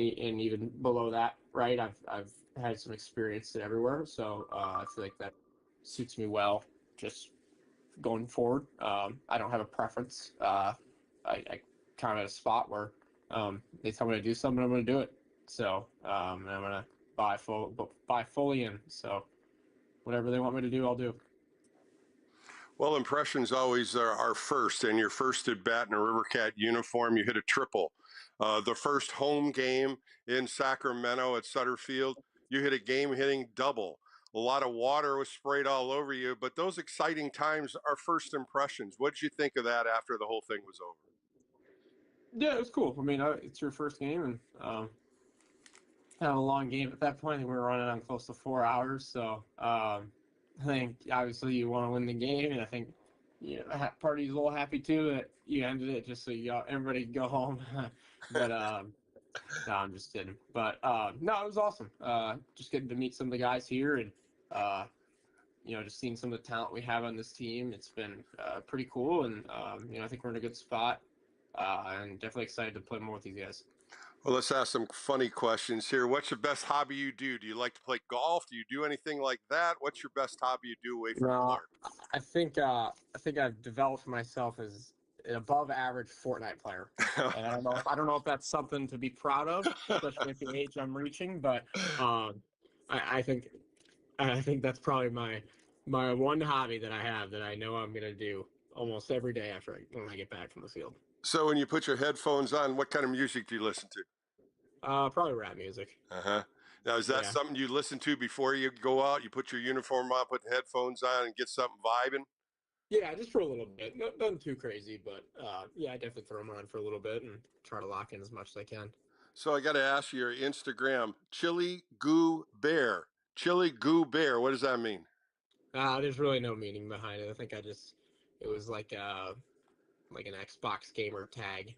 even below that, right? I've had some experience at everywhere, so I feel like that suits me well. Just going forward, I don't have a preference. I kind of at a spot where they tell me to do something, I'm going to do it. So I'm going to buy fully in. So whatever they want me to do, I'll do. Well, impressions always are first, and your first at bat in a River Cat uniform, you hit a triple. The first home game in Sacramento at Sutter Field, you hit a game-hitting double. A lot of water was sprayed all over you, but those exciting times are first impressions. What did you think of that after the whole thing was over? Yeah, it was cool. I mean, it's your first game, and kind of a long game at that point. I think we were running on close to 4 hours, so I think obviously you want to win the game, and I think party's a little happy too that you ended it just so everybody can go home. But no, I'm just kidding. But no, it was awesome. Just getting to meet some of the guys here, and just seeing some of the talent we have on this team. It's been pretty cool, and I think we're in a good spot, and definitely excited to play more with these guys. Well, let's ask some funny questions here. What's your best hobby you do? Do you like to play golf? Do you do anything like that? What's your best hobby you do away from work? I think I've developed myself as an above average Fortnite player. And I don't know if that's something to be proud of, especially at the age I'm reaching, but I think that's probably my one hobby that I have that I know I'm going to do almost every day when I get back from the field. So when you put your headphones on, what kind of music do you listen to? Probably rap music. Uh-huh. Now, is that something you listen to before you go out? You put your uniform on, put the headphones on, and get something vibing? Yeah, just for a little bit. Nothing too crazy, but I definitely throw them on for a little bit and try to lock in as much as I can. So I got to ask you, your Instagram, Chili Goo Bear. Chili Goo Bear, what does that mean? There's really no meaning behind it. I think it was like an Xbox gamer tag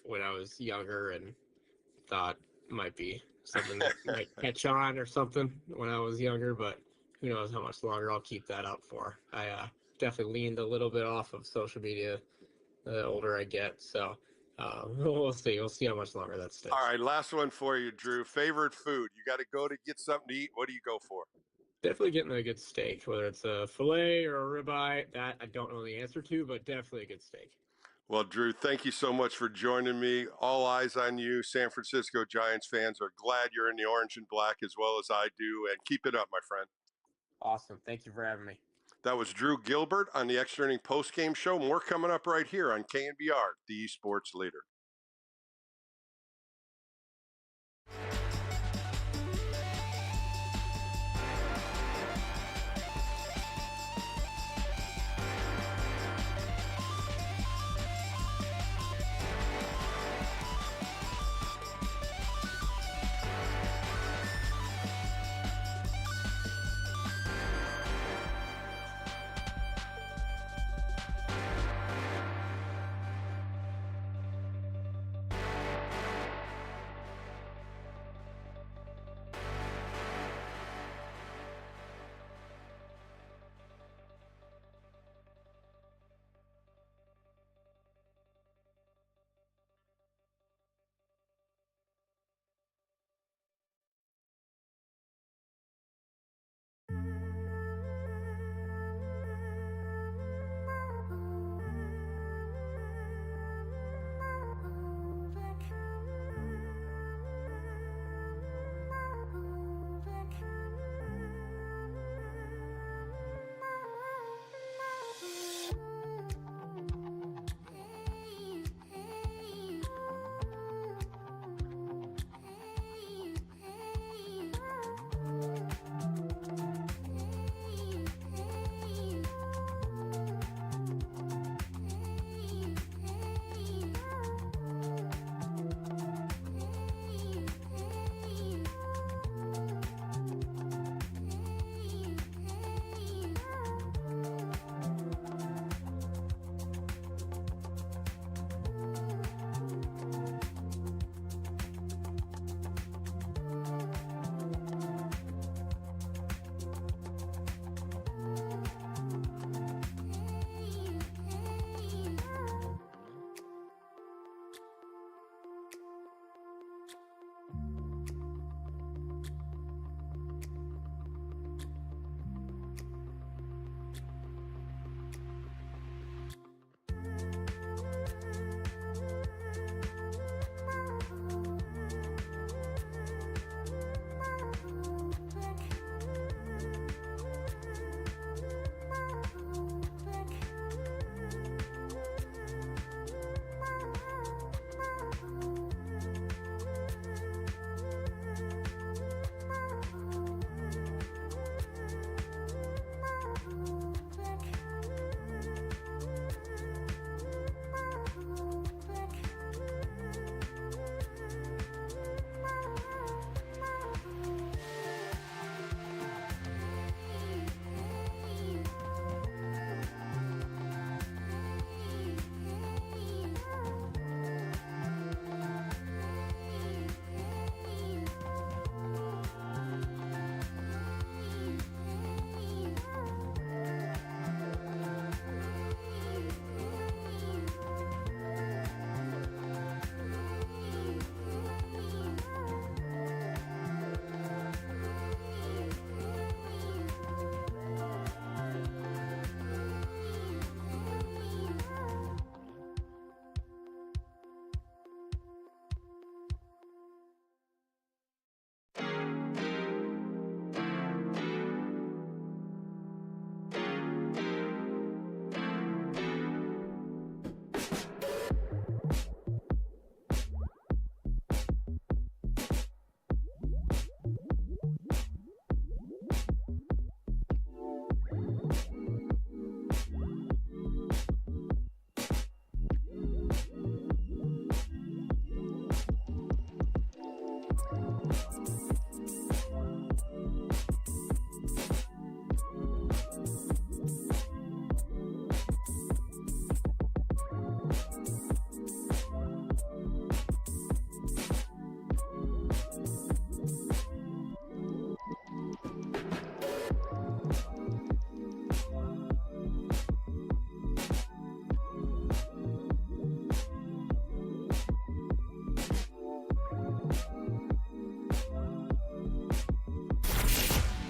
when I was younger, and thought it might be something that might catch on or something when I was younger, but who knows how much longer I'll keep that up for. I definitely leaned a little bit off of social media the older I get, so we'll see. We'll see how much longer that sticks. All right, last one for you, Drew. Favorite food? You got to go to get something to eat. What do you go for? Definitely getting a good steak, whether it's a filet or a ribeye. That I don't know the answer to, but definitely a good steak. Well, Drew, thank you so much for joining me. All eyes on you. San Francisco Giants fans are glad you're in the orange and black as well as I do, and keep it up, my friend. Awesome. Thank you for having me. That was Drew Gilbert on the Extra Inning Post-Game Show. More coming up right here on KNBR, the Sports Leader.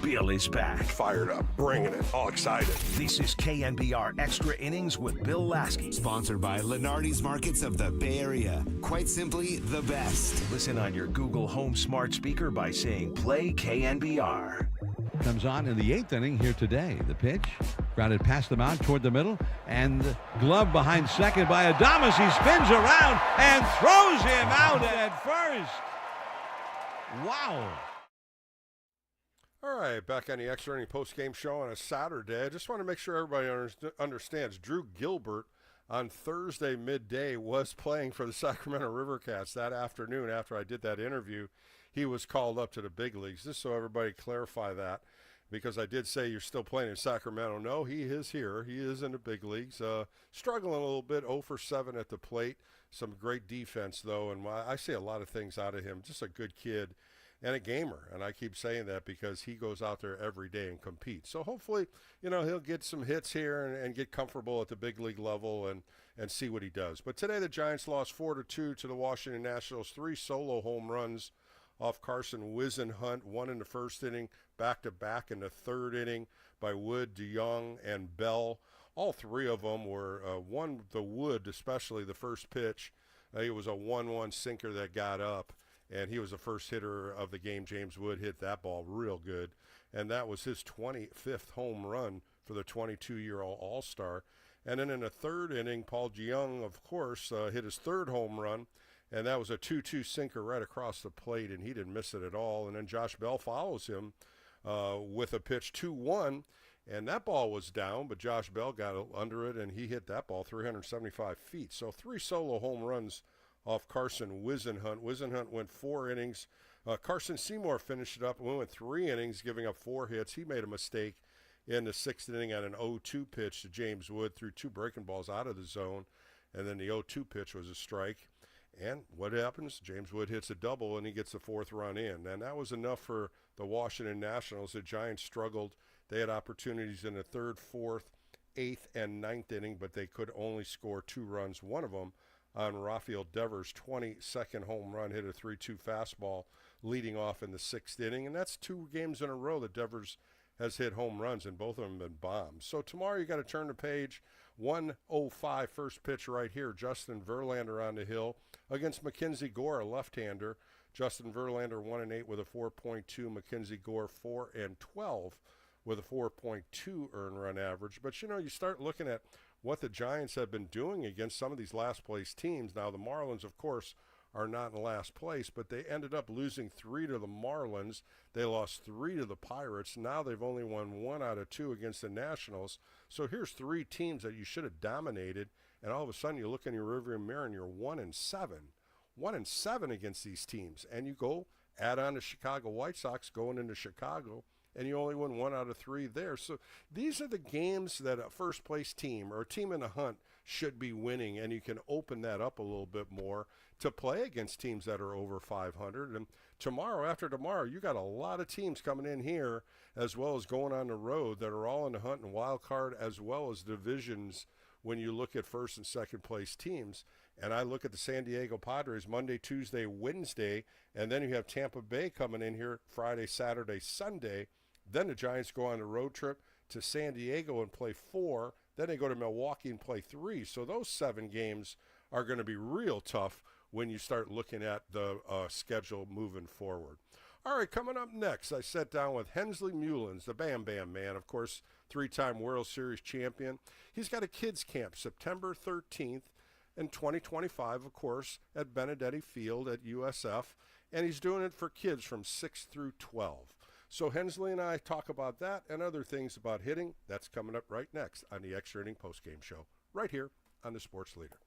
Bill is back. Fired up, bringing it, all excited. This is KNBR Extra Innings with Bill Laskey. Sponsored by Lenardi's Markets of the Bay Area. Quite simply, the best. Listen on your Google Home smart speaker by saying play KNBR. Comes on in the 8th inning here today. The pitch, grounded past the mound toward the middle, and glove behind second by Adames. He spins around and throws him out at first. Wow. All right, back on the Extra Inning post-game show on a Saturday. I just want to make sure everybody understands. Drew Gilbert on Thursday midday was playing for the Sacramento River Cats that afternoon. After I did that interview, he was called up to the big leagues. Just so everybody clarify that, because I did say you're still playing in Sacramento. No, he is here. He is in the big leagues. Struggling a little bit, 0 for 7 at the plate. Some great defense, though, and I see a lot of things out of him. Just a good kid. And a gamer, and I keep saying that because he goes out there every day and competes. So hopefully, he'll get some hits here and get comfortable at the big league level and see what he does. But today the Giants lost 4-2 to the Washington Nationals. 3 solo home runs off Carson Whisenhunt, 1 in the first inning, back-to-back in the third inning by Wood, DeYoung, and Bell. All 3 of them were the Wood, especially the first pitch. It was a 1-1 sinker that got up. And he was the first hitter of the game. James Wood hit that ball real good. And that was his 25th home run for the 22-year-old All-Star. And then in the third inning, Paul DeYoung, of course, hit his 3rd home run. And that was a 2-2 sinker right across the plate, and he didn't miss it at all. And then Josh Bell follows him with a pitch 2-1. And that ball was down, but Josh Bell got under it, and he hit that ball 375 feet. So 3 solo home runs off Carson Whisenhunt. Whisenhunt went 4 innings. Carson Seymour finished it up and went 3 innings, giving up 4 hits. He made a mistake in the 6th inning on an 0-2 pitch to James Wood, threw 2 breaking balls out of the zone, and then the 0-2 pitch was a strike. And what happens? James Wood hits a double, and he gets the 4th run in. And that was enough for the Washington Nationals. The Giants struggled. They had opportunities in the 3rd, 4th, 8th, and 9th inning, but they could only score 2 runs. One of them on Rafael Devers' 22nd home run, hit a 3-2 fastball leading off in the 6th inning. And that's 2 games in a row that Devers has hit home runs, and both of them have been bombs. So tomorrow you got to turn the page. 1:05 first pitch right here. Justin Verlander on the hill against Mackenzie Gore, a left-hander. Justin Verlander 1-8 with a 4.2. Mackenzie Gore 4-12 with a 4.2 earned run average. But, you start looking at what the Giants have been doing against some of these last-place teams. Now, the Marlins, of course, are not in last place, but they ended up losing 3 to the Marlins. They lost 3 to the Pirates. Now they've only won 1 out of 2 against the Nationals. So here's 3 teams that you should have dominated, and all of a sudden you look in your rearview mirror and you're 1-7. 1-7 against these teams. And you go add on the Chicago White Sox going into Chicago, and you only win 1 out of 3 there. So these are the games that a first-place team or a team in the hunt should be winning, and you can open that up a little bit more to play against teams that are over 500. And tomorrow, after tomorrow, you got a lot of teams coming in here as well as going on the road that are all in the hunt and wild card as well as divisions when you look at first and second place teams. And I look at the San Diego Padres Monday, Tuesday, Wednesday, and then you have Tampa Bay coming in here Friday, Saturday, Sunday. Then the Giants go on a road trip to San Diego and play 4. Then they go to Milwaukee and play 3. So those 7 games are going to be real tough when you start looking at the schedule moving forward. All right, coming up next, I sat down with Hensley Mullins, the Bam Bam Man, of course, 3-time World Series champion. He's got a kids camp September 13th in 2025, of course, at Benedetti Field at USF, and he's doing it for kids from 6 through 12. So Hensley and I talk about that and other things about hitting. That's coming up right next on the Extra Inning Postgame Show, right here on the Sports Leader.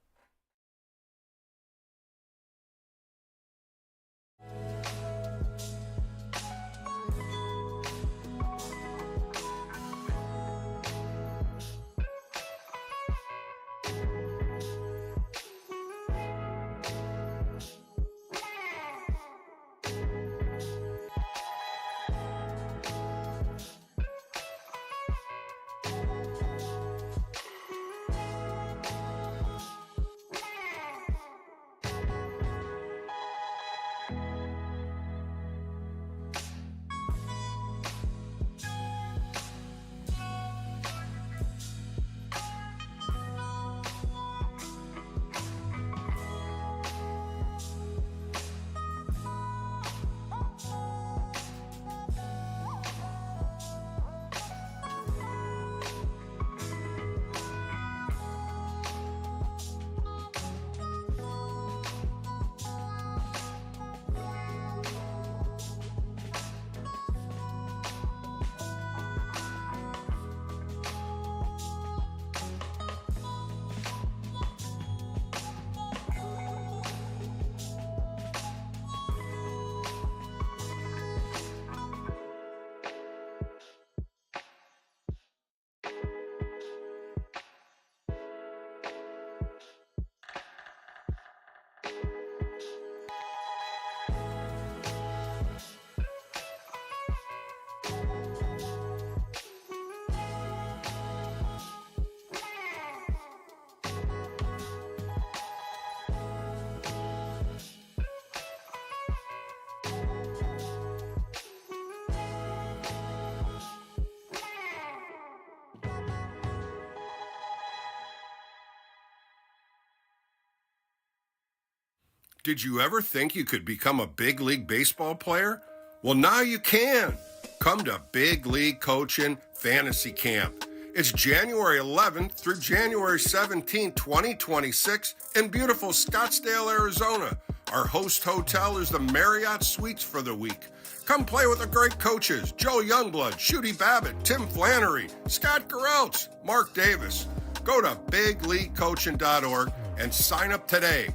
Did you ever think you could become a big league baseball player? Well, now you can. Come to Big League Coaching Fantasy Camp. It's January 11th through January 17th, 2026 in beautiful Scottsdale, Arizona. Our host hotel is the Marriott Suites for the week. Come play with the great coaches, Joe Youngblood, Shooty Babbitt, Tim Flannery, Scott Gereltz, Mark Davis. Go to bigleaguecoaching.org and sign up today.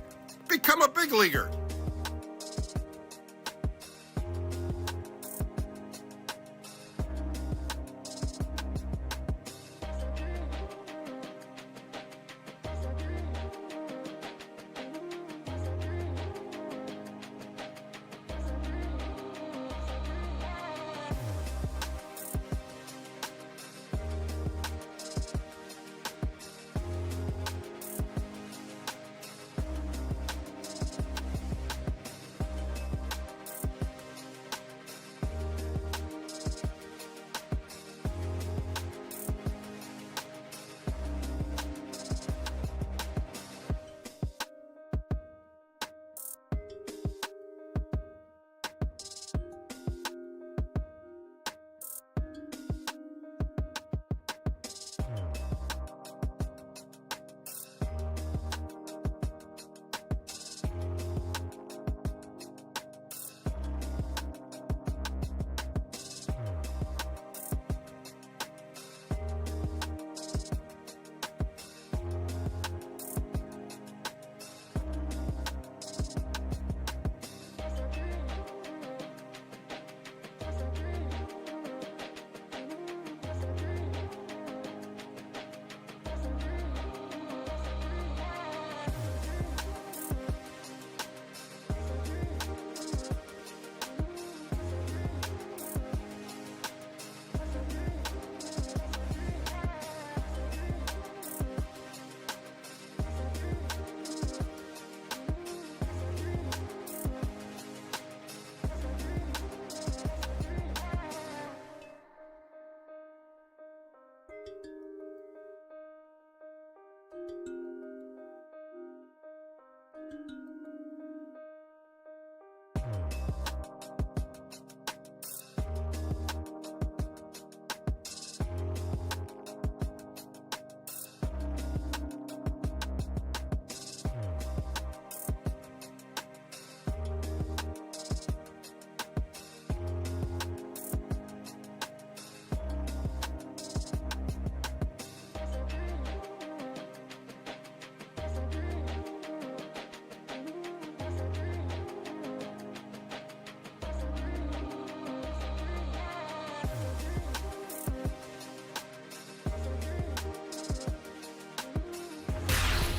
Become a big leaguer.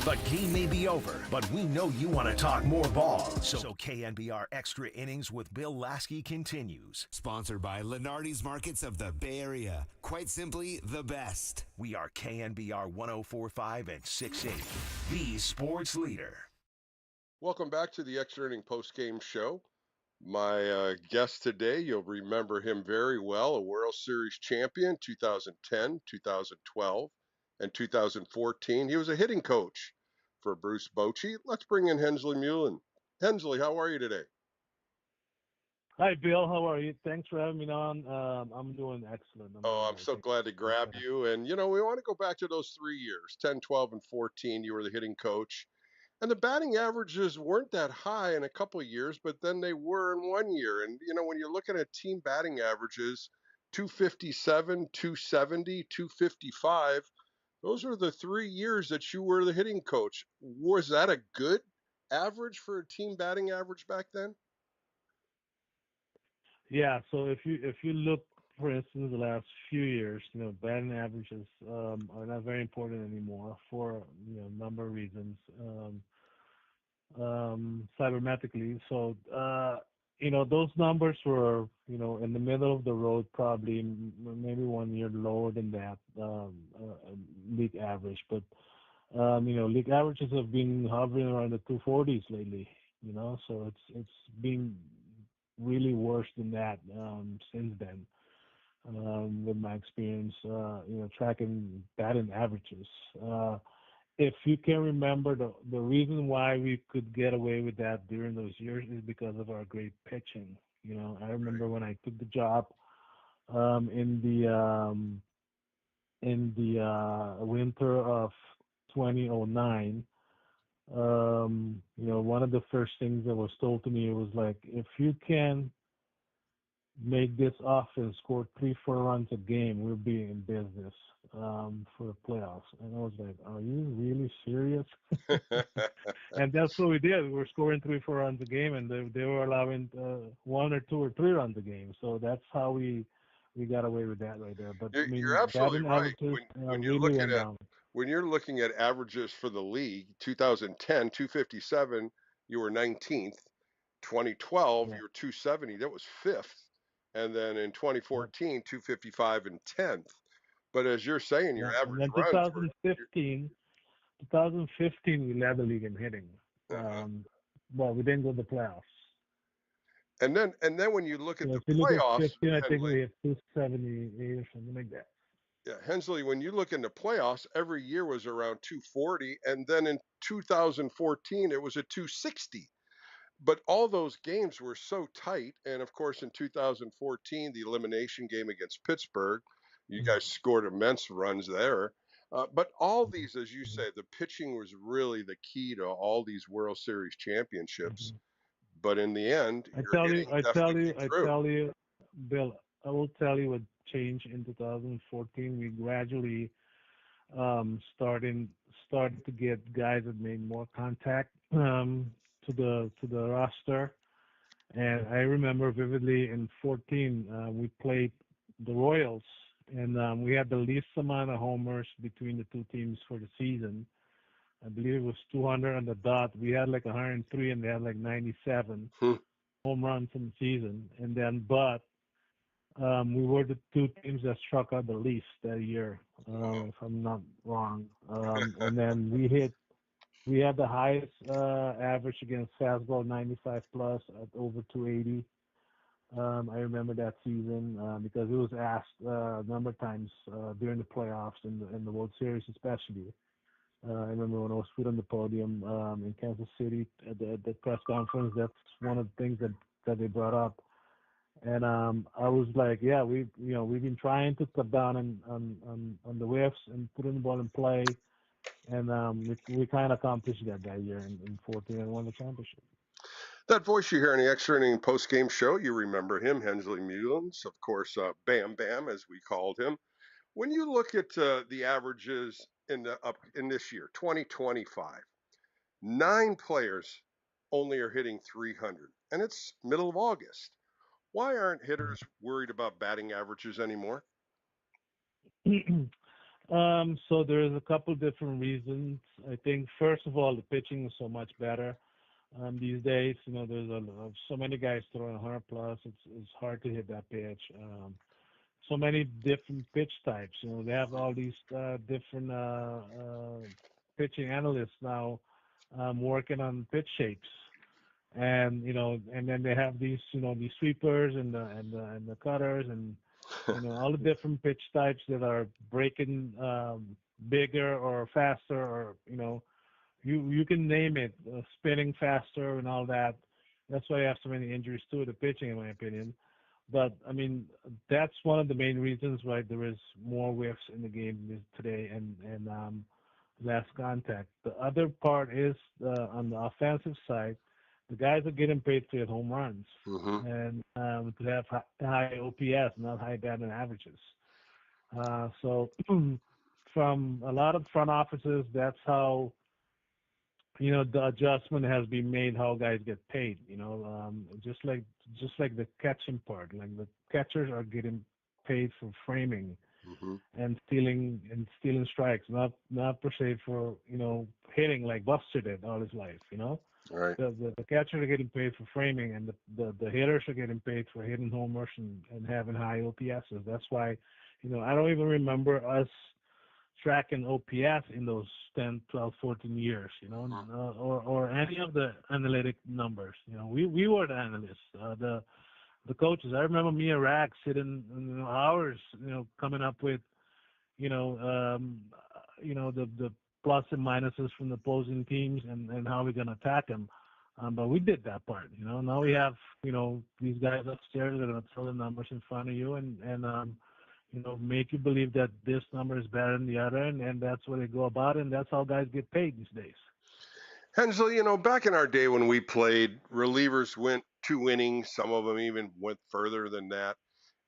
The game may be over, but we know you want to talk more ball. So KNBR Extra Innings with Bill Laskey continues. Sponsored by Lenardi's Markets of the Bay Area. Quite simply, the best. We are KNBR 104.5 and 680, the sports leader. Welcome back to the Extra Inning Post-Game Show. My guest today, you'll remember him very well, a World Series champion, 2010, 2012, and 2014. He was a hitting coach for Bruce Bochy. Let's bring in Hensley Mullen. Hensley, how are you today? Hi, Bill. How are you? Thanks for having me on. I'm doing excellent. I'm so glad to grab you. And, you know, we want to go back to those 3 years, 10, 12, and 14. You were the hitting coach. And the batting averages weren't that high in a couple of years, but then they were in 1 year. And, you know, when you're looking at team batting averages, 257, 270, 255, those are the 3 years that you were the hitting coach. Was that a good average for a team batting average back then? Yeah. So if you look, for instance, the last few years, you know, batting averages are not very important anymore for a number of reasons. Cybermetrically, so those numbers were in the middle of the road, probably maybe 1 year lower than that league average, but league averages have been hovering around the 240s lately. So it's been really worse than that since then. With my experience, tracking batting averages. if you can remember, the reason why we could get away with that during those years is because of our great pitching. You know, I remember when I took the job in the winter of 2009. You know, one of the first things that was told to me was like, if you can make this offense score 3-4 runs a game, we'll be in business for the playoffs. And I was like, are you really serious? And that's what we did. We were scoring 3-4 runs a game, and they were allowing 1 or 2 or 3 runs a game. So that's how we got away with that right there. But I mean, You're absolutely batting right. averages When you're really looking went at down. when you're looking at averages for the league, 2010, 257, you were 19th. 2012, Yeah. you were 270. That was fifth. And then in Yeah. 2014, 255 and 10th. But as you're saying, your Yeah. And average then runs were. 2015, we led the league in hitting. Uh-huh. But we didn't go to the playoffs. And then when you look at So the if you look at playoffs, 15, I think Henley, we have 278 or something like that. yeah, Hensley, when you look in the playoffs, every year was around 240, and then in 2014 it was a 260. But all those games were so tight, and of course in 2014 the elimination game against Pittsburgh, you guys scored immense runs there. But all these, as you say, the pitching was really the key to all these World Series championships. Mm-hmm. But in the end, I your tell you, hitting definitely came through. Bill, I will tell you what changed in 2014. We gradually started to get guys that made more contact to the roster. And I remember vividly in 14, we played the Royals, and we had the least amount of homers between the two teams for the season. I believe it was 200 on the dot. We had like 103, and they had like 97 Hmm. home runs in the season. And then, but we were the two teams that struck out the least that year, if I'm not wrong. And then we had the highest average against fastball, 95 plus at over 280. I remember that season because it was asked a number of times during the playoffs and the World Series especially. I remember when I was put on the podium in Kansas City at the press conference. That's one of the things that they brought up. And I was like, yeah, we've been trying to cut down on the whiffs and putting the ball in play, and we kind of accomplished that year in 14 and won the championship. That voice you hear in the extra inning post game show, you remember him, Hensley Mullins, of course, Bam Bam as we called him. When you look at the averages in this year, 2025, 9 players only are hitting 300, and it's middle of August. Why aren't hitters worried about batting averages anymore? So there's a couple different reasons. I think first of all, the pitching is so much better these days. You know, there's so many guys throwing 100 plus. It's hard to hit that pitch. So many different pitch types. You know, they have all these different pitching analysts now working on pitch shapes, and and then they have these these sweepers and the cutters and all the different pitch types that are breaking bigger or faster, or you can name it, spinning faster and all that. That's why you have so many injuries to the pitching, in my opinion. But I mean, that's one of the main reasons why there is more whiffs in the game today and less contact. The other part is on the offensive side, the guys are getting paid to hit home runs and to have high OPS, not high batting averages. So from a lot of front offices, that's how the adjustment has been made how guys get paid. Just like the catching part, like the catchers are getting paid for framing and stealing strikes, not per se for hitting like Buster did all his life. Right. The catchers are getting paid for framing, and the hitters are getting paid for hitting homers and having high OPSs. That's why I don't even remember us tracking OPS in those 10, 12, 14 years, or any of the analytic numbers. We were the analysts, the coaches. I remember me and Rack sitting hours, coming up with, the plus and minuses from the opposing teams and how we're going to attack them. But we did that part, Now we have, these guys upstairs that are going to throw the numbers in front of you and make you believe that this number is better than the other, and that's what they go about, and that's how guys get paid these days. Hensel, back in our day when we played, relievers went 2 innings. Some of them even went further than that.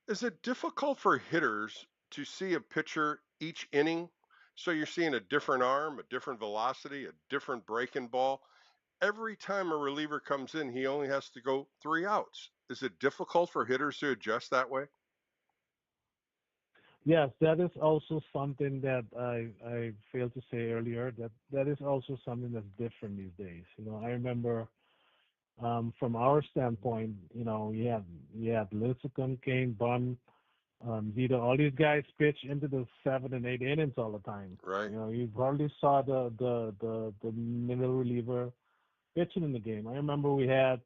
Is it difficult for hitters to see a pitcher each inning? So you're seeing a different arm, a different velocity, a different breaking ball. Every time a reliever comes in, he only has to go 3 outs. Is it difficult for hitters to adjust that way? Yes, that is also something that I failed to say earlier. That is also something that's different these days. I remember from our standpoint, you had Lincecum, Kane, Bunn, Zito, all these guys pitch into the 7 and 8 innings all the time. Right. You hardly saw the middle reliever pitching in the game. I remember we had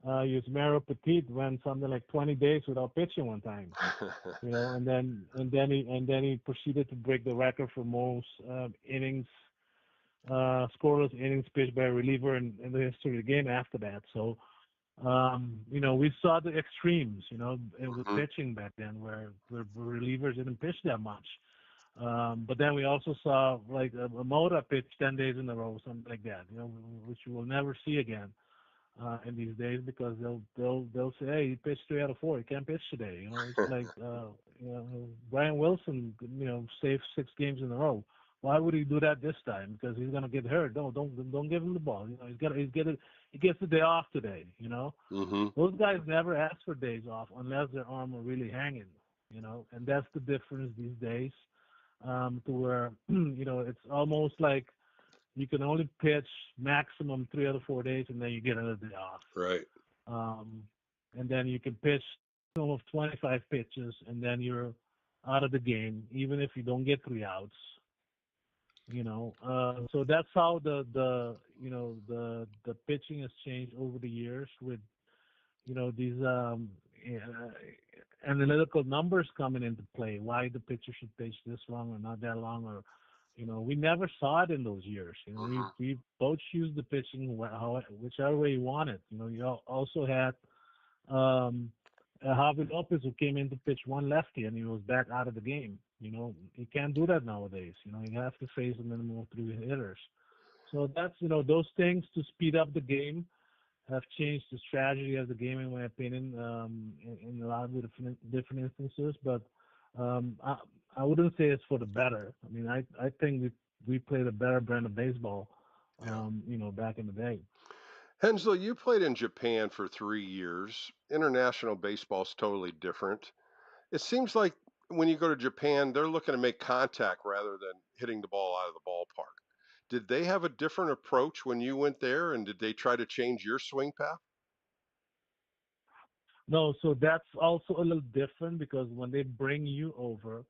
Yusmeiro Petit went something like 20 days without pitching one time. And then he proceeded to break the record for most innings, scoreless innings pitched by a reliever in the history of the game after that. So, we saw the extremes, with pitching back then where relievers didn't pitch that much. But then we also saw like a Mota pitch 10 days in a row, something like that, which you will never see again. In these days, because they'll say, hey, he pitched 3 out of 4. He can't pitch today. It's like Brian Wilson, saved 6 games in a row. Why would he do that this time? Because he's gonna get hurt. No, don't give him the ball. He gets the day off today. Those guys never ask for days off unless their arm are really hanging. And that's the difference these days. To where it's almost like you can only pitch maximum 3 out of 4 days, and then you get another day off. Right. And then you can pitch of 25 pitches, and then you're out of the game, even if you don't get 3 outs. So that's how the pitching has changed over the years with these analytical numbers coming into play. Why the pitcher should pitch this long or not that long, or we never saw it in those years. We both used the pitching whichever way you wanted. You also had Javi Lopez, who came in to pitch one lefty, and he was back out of the game. You can't do that nowadays. You have to face a minimum of 3 hitters. So that's those things to speed up the game have changed the strategy of the game, in my opinion, in a lot of different instances. But I wouldn't say it's for the better. I mean, I think we played a better brand of baseball, back in the day. Hensel, you played in Japan for 3 years. International baseball is totally different. It seems like when you go to Japan, they're looking to make contact rather than hitting the ball out of the ballpark. Did they have a different approach when you went there, and did they try to change your swing path? No, so that's also a little different because when they bring you over,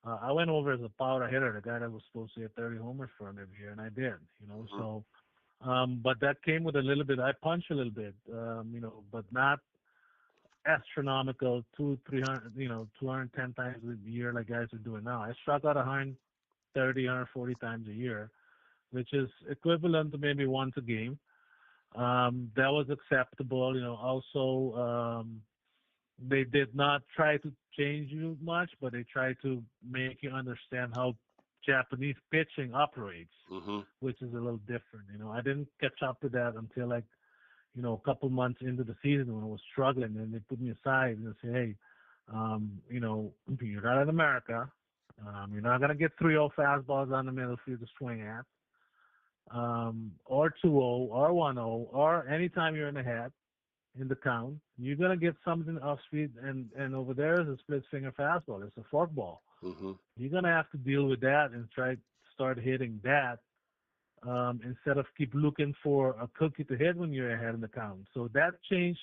I went over as a power hitter, the guy that was supposed to hit 30 homers for him every year, and I did, So, but that came with a little bit. I punch a little bit, but not astronomical 210 times a year like guys are doing now. I struck out 130, 140 times a year, which is equivalent to maybe once a game. That was acceptable. Also, they did not try to change you much, but they tried to make you understand how Japanese pitching operates, which is a little different. I didn't catch up to that until a couple months into the season when I was struggling, and they put me aside and say, hey, you're not in America. You're not going to get 3-0 fastballs on the middle field to swing at, or 2-0 or 1-0, or anytime you're in the head in the count. You're going to get something off speed, and over there is a split finger fastball. It's a forkball. You're going to have to deal with that and try to start hitting that instead of keep looking for a cookie to hit when you're ahead in the count. So that changed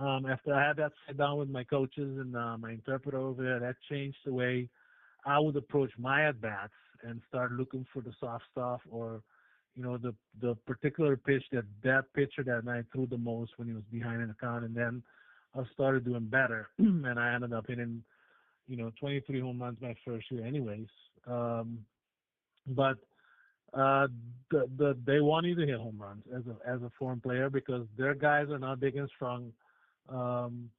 after I had that sit down with my coaches and my interpreter over there. That changed the way I would approach my at-bats and start looking for the soft stuff or, the particular pitch that pitcher that night threw the most when he was behind in the count. And then I started doing better, and I ended up hitting, 23 home runs my first year anyways. But Uh, they want you to hit home runs as a foreign player because their guys are not big and strong um,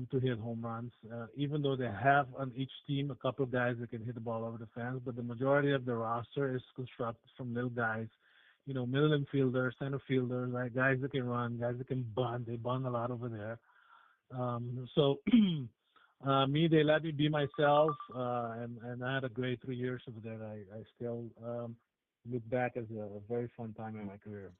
to hit home runs. Even though they have on each team a couple of guys that can hit the ball over the fence, but the majority of the roster is constructed from little guys, middle infielders, center fielders, right? Guys that can run, guys that can bunt. They bunt a lot over there. So me, they let me be myself, and I had a great 3 years over there. I still look back as a very fun time in my career.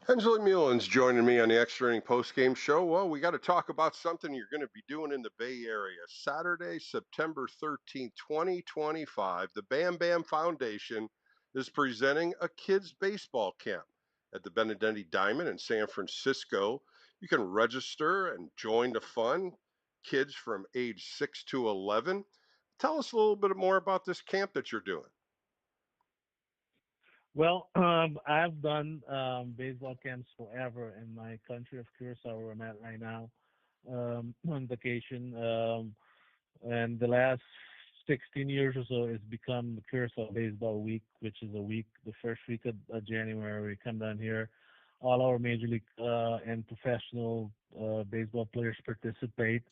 Angela Mulin's joining me on the Extra Inning postgame show. Well, we got to talk about something you're going to be doing in the Bay Area. Saturday, September 13th, 2025, the Bam Bam Foundation is presenting a kids' baseball camp at the Benedetti Diamond in San Francisco. You can register and join the fun, kids from age 6 to 11. Tell us a little bit more about this camp that you're doing. Well, I've done baseball camps forever in my country of Curacao, where I'm at right now, on vacation. And the last 16 years or so, it's become the Curacao Baseball Week, which is a week, the first week of January. We come down here. All our major league and professional baseball players participate,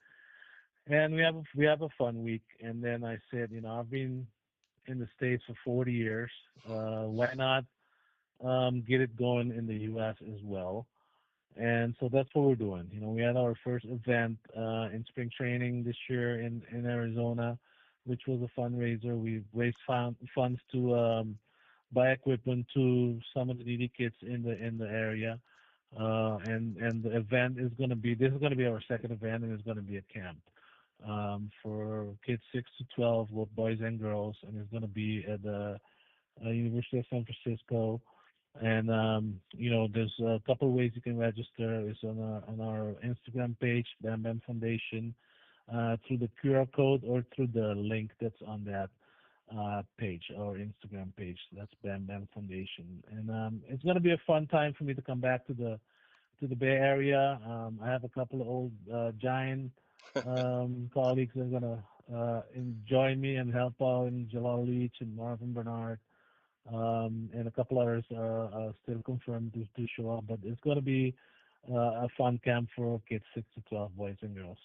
and we have a fun week. And then I said, I've been in the States for 40 years. Why not get it going in the U.S. as well? And so that's what we're doing. We had our first event in spring training this year in Arizona, which was a fundraiser. We raised funds to buy equipment to some of the needy kids in the area. And the event is going to be, this is going to be our second event, and it's going to be a camp for kids 6 to 12, both boys and girls, and it's going to be at the University of San Francisco. And there's a couple of ways you can register. It's on our Instagram page, Bam Bam Foundation, through the QR code or through the link that's on that page, our Instagram page. That's Bam Bam Foundation, and it's going to be a fun time for me to come back to the Bay Area. I have a couple of old Giant colleagues that are going to join me and help out in Jalal Leach and Marvin Bernard. And a couple others are still confirmed to show up, but it's going to be a fun camp for kids 6 to 12, boys and girls.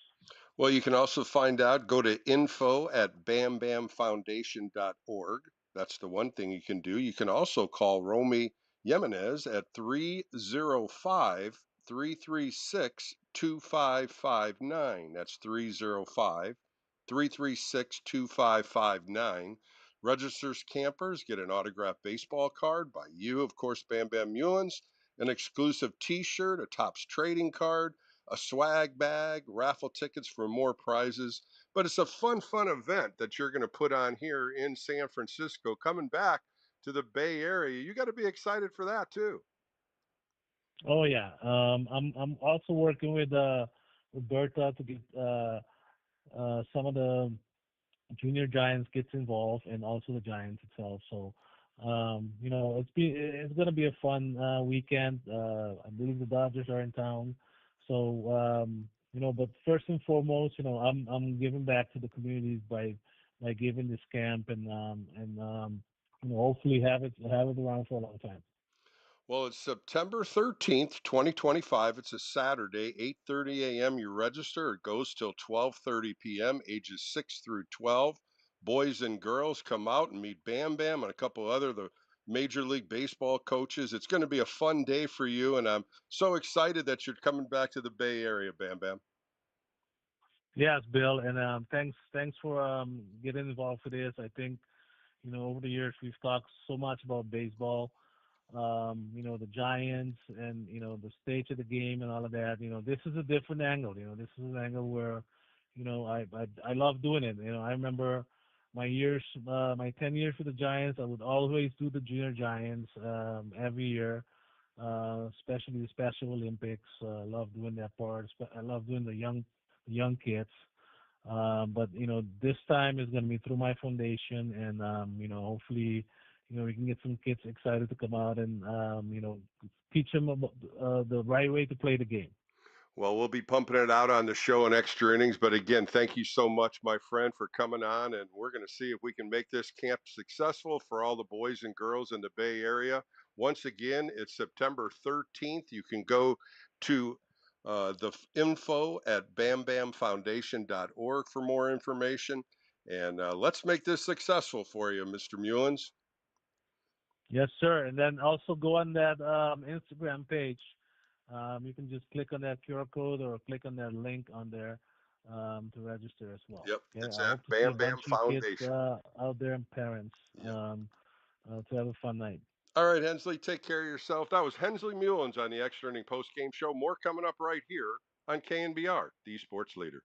Well, you can also find out, go to info@bambamfoundation.org. That's the one thing you can do. You can also call Romy Jimenez at 305 336 2559. That's 305 336 2559. Registers campers get an autographed baseball card by you, of course, Bam Bam Mullins, an exclusive T-shirt, a Topps trading card, a swag bag, raffle tickets for more prizes. But it's a fun event that you're going to put on here in San Francisco, coming back to the Bay Area. You got to be excited for that too. Oh yeah, I'm also working with Berta to get some of the junior Giants gets involved, and also the Giants itself. So it's going to be a fun weekend. I believe the Dodgers are in town. So but first and foremost, I'm giving back to the communities by giving this camp, and hopefully have it around for a long time. Well, it's September 13th, 2025. It's a Saturday, 8:30 a.m. You register. It goes till 12:30 p.m., ages 6 through 12. Boys and girls come out and meet Bam Bam and a couple other the Major League Baseball coaches. It's going to be a fun day for you, and I'm so excited that you're coming back to the Bay Area, Bam Bam. Yes, Bill, and thanks for getting involved with this. I think over the years we've talked so much about baseball, the Giants and the stage of the game and all of that. This is a different angle. This is an angle where I love doing it. I remember my 10 years with the Giants. I would always do the junior Giants every year, especially the Special Olympics. I love doing that part. I love doing the young kids. But this time is going to be through my foundation, and hopefully, we can get some kids excited to come out and teach them about the right way to play the game. Well, we'll be pumping it out on the show in extra innings. But again, thank you so much, my friend, for coming on. And we're going to see if we can make this camp successful for all the boys and girls in the Bay Area. Once again, it's September 13th. You can go to the info at bambamfoundation.org for more information. And let's make this successful for you, Mr. Mullins. Yes, sir. And then also go on that Instagram page. You can just click on that QR code or click on that link on there to register as well. Yep, Okay? it's I at hope to see a Bam Bam bunch of kids Foundation. out there and parents Yep. to have a fun night. All right, Hensley, take care of yourself. That was Hensley Mullins on the Extra Inning Post Game Show. More coming up right here on KNBR, the sports leader.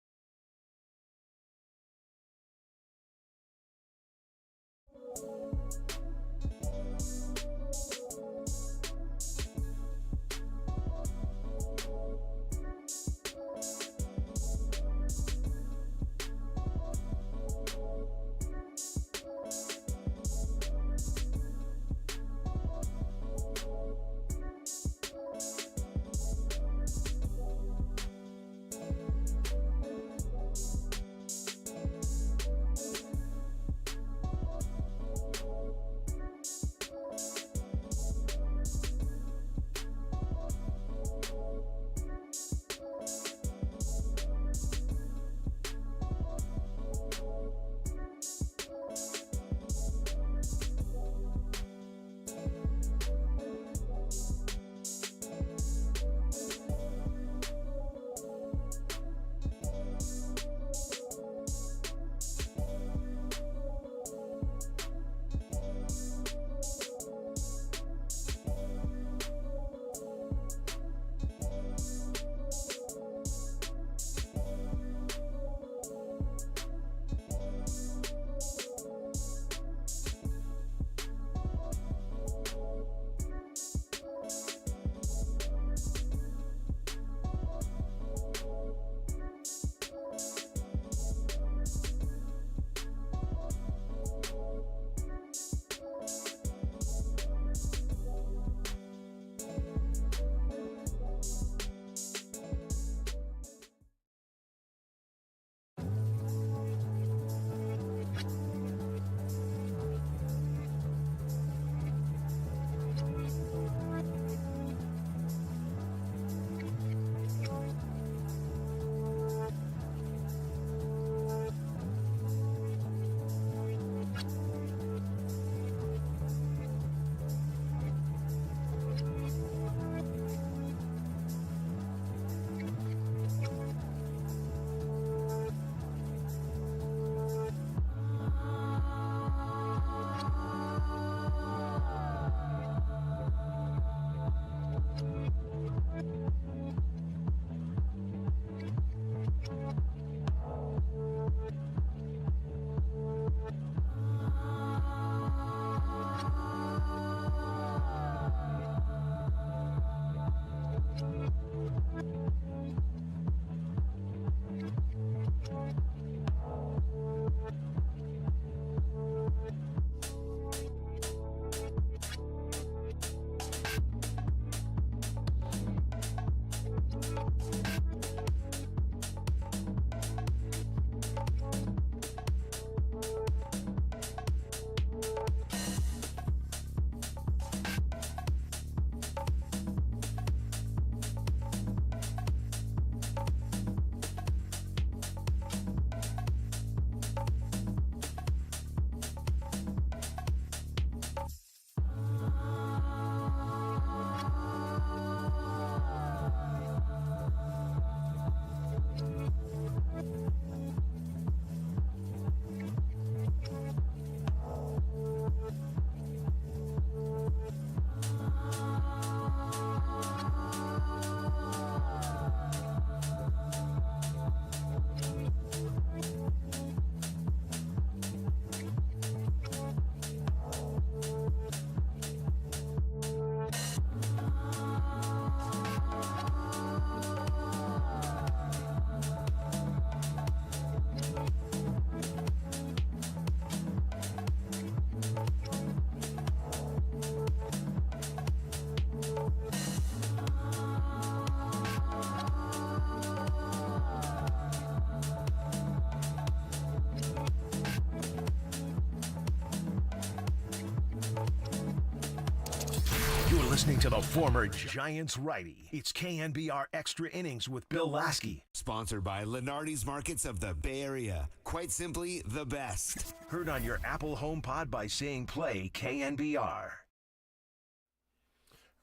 listening to the former Giants righty. It's KNBR Extra Innings with Bill Laskey. Sponsored by Lenardi's Markets of the Bay Area. Quite simply, the best. Heard on your Apple HomePod by saying play KNBR.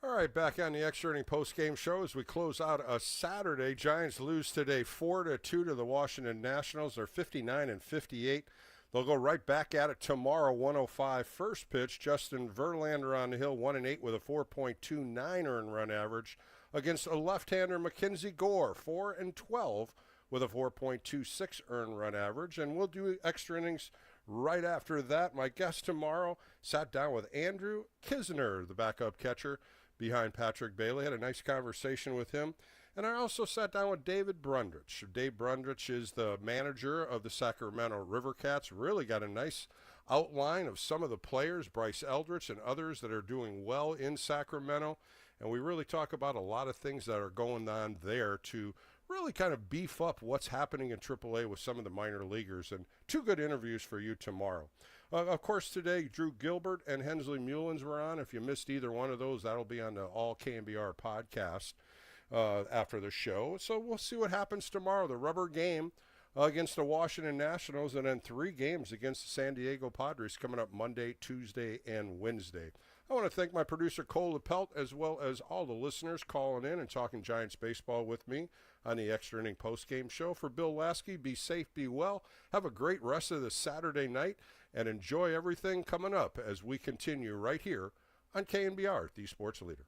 All right, back on the Extra Inning post-game show as we close out a Saturday. Giants lose today 4-2 to the Washington Nationals. They're 59-58. They'll go right back at it tomorrow, 1:05 first pitch. Justin Verlander on the hill, 1-8 with a 4.29 earned run average against a left-hander, Mackenzie Gore, 4-12 with a 4.26 earned run average. And we'll do extra innings right after that. My guest tomorrow sat down with Andrew Kisner, the backup catcher behind Patrick Bailey. Had a nice conversation with him. And I also sat down with David Brundrich. Dave Brundrich is the manager of the Sacramento River Cats. Really got a nice outline of some of the players, Bryce Eldridge and others that are doing well in Sacramento. And we really talk about a lot of things that are going on there to really kind of beef up what's happening in AAA with some of the minor leaguers. And two good interviews for you tomorrow. Of course, today, Drew Gilbert and Hensley Mullins were on. If you missed either one of those, that'll be on the All KNBR podcast after the show. So we'll see what happens tomorrow. The rubber game against the Washington Nationals, and then 3 games against the San Diego Padres coming up Monday, Tuesday, and Wednesday. I want to thank my producer, Cole LaPelt, as well as all the listeners calling in and talking Giants baseball with me on the Extra Inning postgame show. For Bill Laskey, be safe, be well. Have a great rest of the Saturday night, and enjoy everything coming up as we continue right here on KNBR, the Sports Leader.